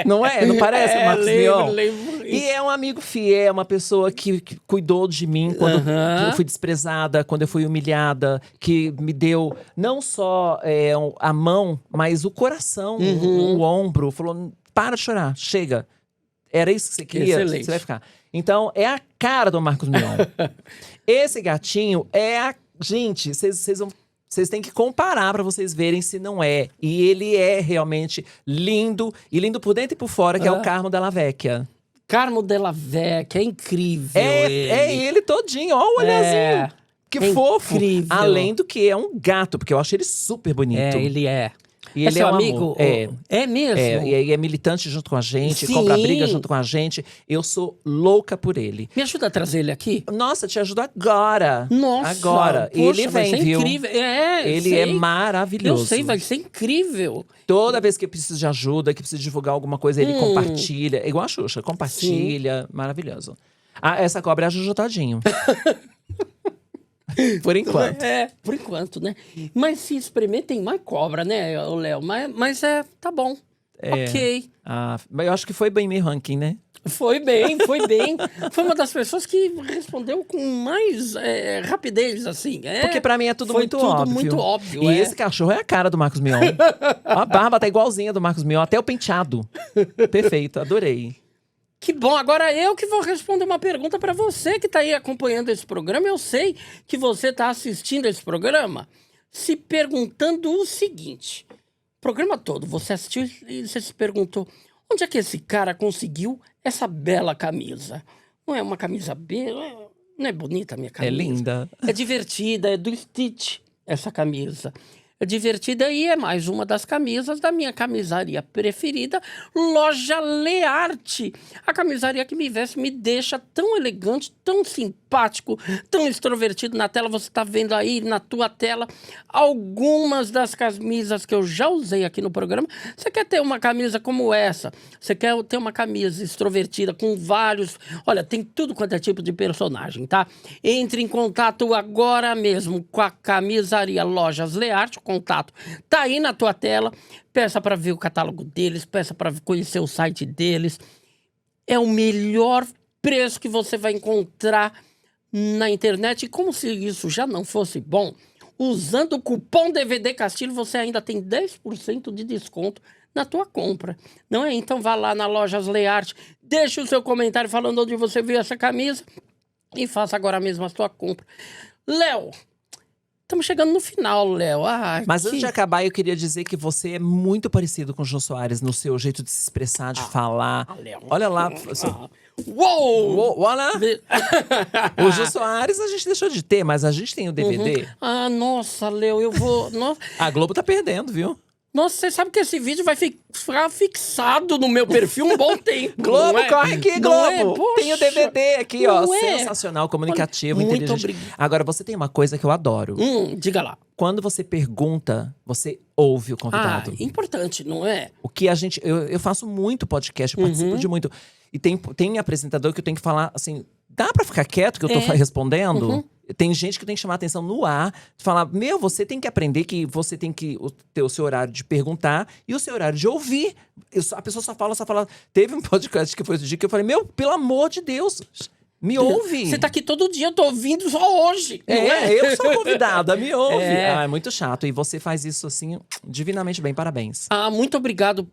Não é? Não parece o Marcos Mion? Lembro. E é um amigo fiel, uma pessoa que cuidou de mim quando eu fui desprezada, quando eu fui humilhada, que me deu não só a mão, mas o coração, o ombro. Falou, para de chorar, chega. Era isso que você queria? Excelente. Você vai ficar. Então, é a cara do Marcos Mion. Esse gatinho é a… Gente, vocês têm que comparar pra vocês verem se não é. E ele é realmente lindo. E lindo por dentro e por fora, que é o Carmo Della Vecchia. Carmo Della Vecchia, é incrível É ele todinho, ó o olhazinho. Que fofo. Incrível. Além do que é um gato, porque eu acho ele super bonito. Ele é. E ele é seu um amigo? amor. É mesmo? E é militante junto com a gente, Sim. compra briga junto com a gente. Eu sou louca por ele. Me ajuda a trazer ele aqui? Nossa, te ajudo agora. Nossa. Agora. Poxa, Ele vai vem, ser viu? incrível. Ele é maravilhoso. Eu sei, vai ser incrível. Toda vez que eu preciso de ajuda, que preciso divulgar alguma coisa, ele compartilha. É igual a Xuxa, compartilha. Sim. Maravilhoso. Essa cobra é a Juju Todinho. Por enquanto. Por enquanto, né? Mas se experimenta, tem mais cobra, né, Léo? Mas tá bom. Ok. Eu acho que foi bem meu ranking, né? Foi bem. Foi uma das pessoas que respondeu com mais rapidez, assim. Porque pra mim é tudo muito óbvio. Muito óbvio. E esse cachorro é a cara do Marcos Mion. A barba tá igualzinha do Marcos Mion, até o penteado. Perfeito, adorei. Que bom, agora eu que vou responder uma pergunta para você que tá aí acompanhando esse programa. Eu sei que você tá assistindo esse programa se perguntando o seguinte. O programa todo, você assistiu e você se perguntou: onde é que esse cara conseguiu essa bela camisa? Não é uma camisa bela? Não é bonita a minha camisa? É linda. É divertida, é do Stitch essa camisa. É divertida e é mais uma das camisas da minha camisaria preferida, Loja Learte. A camisaria que me veste me deixa tão elegante, tão simpática, simpático, tão extrovertido na tela. Você tá vendo aí na tua tela algumas das camisas que eu já usei aqui no programa. Você quer ter uma camisa como essa? Você quer ter uma camisa extrovertida com vários... Olha, tem tudo quanto é tipo de personagem, tá? Entre em contato agora mesmo com a Camisaria Lojas Learte. O contato tá aí na tua tela. Peça para ver o catálogo deles, peça para conhecer o site deles. É o melhor preço que você vai encontrar na internet. E como se isso já não fosse bom, usando o cupom DVD Castilho, você ainda tem 10% de desconto na tua compra. Não é? Então vá lá na Lojas Learte, deixe o seu comentário falando onde você viu essa camisa e faça agora mesmo a sua compra. Léo, estamos chegando no final, Léo. Mas antes de acabar, eu queria dizer que você é muito parecido com o Jô Soares no seu jeito de se expressar, de falar. Léo. Olha lá. Uou! Olha! O Jô Soares a gente deixou de ter, mas a gente tem o DVD. Nossa, Léo, eu vou... Nossa. A Globo tá perdendo, viu? Nossa, você sabe que esse vídeo vai ficar fixado no meu perfil um bom tempo. Globo, corre aqui, Globo! Poxa, tem o DVD aqui, ó. é? Sensacional, comunicativo, Muito inteligente. obrigado. Agora, você tem uma coisa que eu adoro. Diga lá. Quando você pergunta, você ouve o convidado. Importante, não é? O que a gente... Eu faço muito podcast, eu participo de muito. E tem apresentador que eu tenho que falar assim... Dá pra ficar quieto que eu tô respondendo? Tem gente que tem que chamar atenção no ar. Falar, você tem que aprender que você tem que ter o seu horário de perguntar e o seu horário de ouvir. A pessoa só fala. Teve um podcast que foi esse dia que eu falei, pelo amor de Deus, me ouve. Você tá aqui todo dia, eu tô ouvindo só hoje. Eu sou convidada, me ouve. É muito chato. E você faz isso assim, divinamente bem. Parabéns. Muito obrigado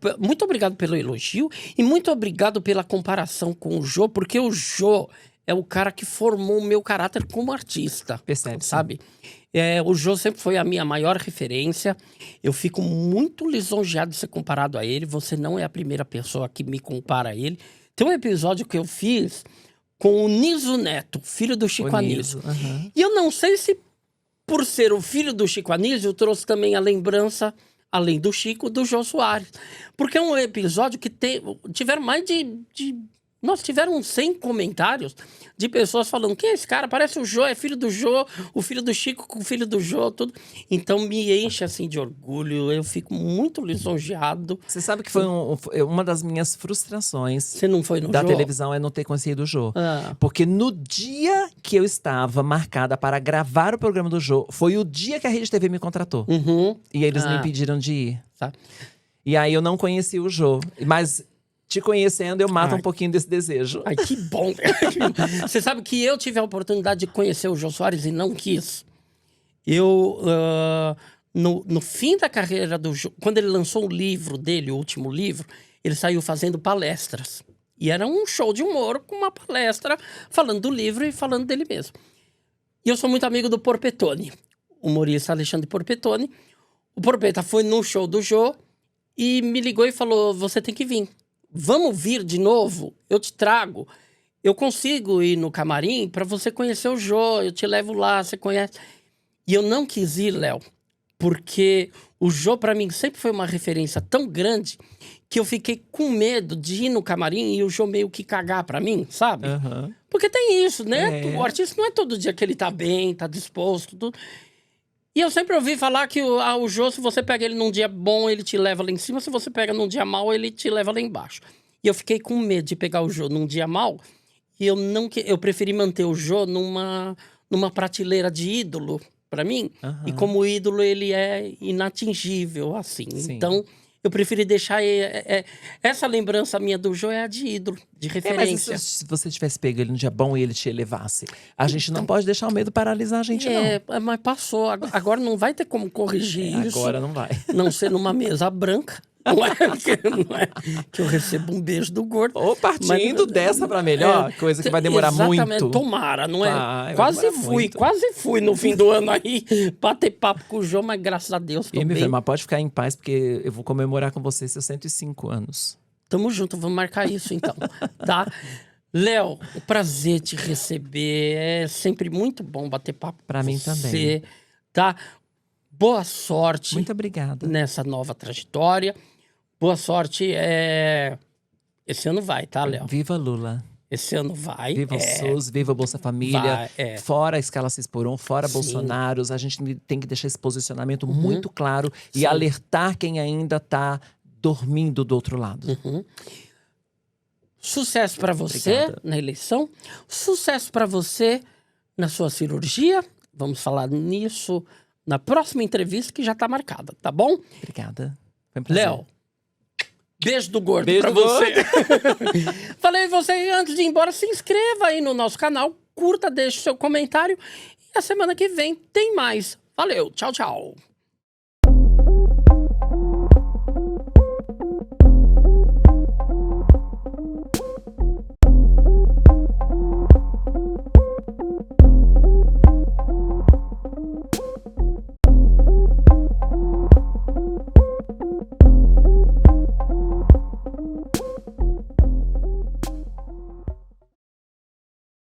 pelo elogio e muito obrigado pela comparação com o Jô, porque o Jô é o cara que formou o meu caráter como artista. Percebe, sabe? O Jô sempre foi a minha maior referência. Eu fico muito lisonjeado de ser comparado a ele. Você não é a primeira pessoa que me compara a ele. Tem um episódio que eu fiz com o Niso Neto, filho do Chico Anísio. E eu não sei se, por ser o filho do Chico Anísio, eu trouxe também a lembrança, além do Chico, do Jô Soares. Porque é um episódio que tiveram mais Nós tiveram 100 comentários de pessoas falando: quem é esse cara? Parece o Jô, é filho do Jô, o filho do Chico com o filho do Jô, tudo. Então me enche assim de orgulho, eu fico muito lisonjeado. Você sabe que foi uma das minhas frustrações. Você não foi no da Jô? televisão é não ter conhecido o Jô. Porque no dia que eu estava marcada para gravar o programa do Jô, foi o dia que a Rede TV me contratou. E eles me impediram de ir. E aí eu não conheci o Jô. Mas te conhecendo, eu mato um pouquinho desse desejo. Ai, que bom. Você sabe que eu tive a oportunidade de conhecer o Jô Soares e não quis. No fim da carreira do Jô, quando ele lançou o livro dele, o último livro, ele saiu fazendo palestras. E era um show de humor com uma palestra falando do livro e falando dele mesmo. E eu sou muito amigo do Porpetone, humorista Alexandre Porpetone. O Porpeta foi no show do Jô e me ligou e falou: você tem que vir. Vamos vir de novo? Eu te trago. Eu consigo ir no camarim para você conhecer o Jô. Eu te levo lá, você conhece. E eu não quis ir, Léo, porque o Jô para mim sempre foi uma referência tão grande que eu fiquei com medo de ir no camarim e o Jô meio que cagar para mim, sabe? Porque tem isso, né? O artista não é todo dia que ele tá bem, tá disposto, tudo. E eu sempre ouvi falar que o Jô, se você pega ele num dia bom, ele te leva lá em cima. Se você pega num dia mau, ele te leva lá embaixo. E eu fiquei com medo de pegar o Jô num dia mau. E eu preferi manter o Jô numa prateleira de ídolo, pra mim. E como ídolo, ele é inatingível, assim. Sim. Então, eu preferi deixar... essa lembrança minha do Jô é a de ídolo, de referência. Mas se você tivesse pego ele num dia bom e ele te elevasse, a gente não pode deixar o medo paralisar a gente, não. Mas passou. Agora não vai ter como corrigir isso. Agora não vai. Não ser numa mesa branca. Não é que eu recebo um beijo do gordo. Ou partindo dessa pra melhor, coisa que vai demorar muito. Tomara, não é? Quase fui no fim do ano aí, bater papo com o Jô, mas graças a Deus tô bem. Mas pode ficar em paz, porque eu vou comemorar com você seus 105 anos. Tamo junto, vamos marcar isso então, tá? Léo, o prazer te receber, é sempre muito bom bater papo pra mim você, também. Tá? Boa sorte. Muito obrigada. Nessa nova trajetória. Boa sorte. Esse ano vai, tá, Léo? Viva Lula. Esse ano vai. Viva o SUS, viva a Bolsa Família, fora a escala 6x1, fora Sim. Bolsonaro. A gente tem que deixar esse posicionamento muito claro e alertar quem ainda está dormindo do outro lado. Sucesso para você na eleição. Sucesso para você na sua cirurgia. Vamos falar nisso na próxima entrevista que já tá marcada, tá bom? Obrigada. Foi um prazer. Léo, beijo do gordo pra você. Falei você, antes de ir embora, se inscreva aí no nosso canal, curta, deixe seu comentário. E a semana que vem tem mais. Valeu, tchau, tchau.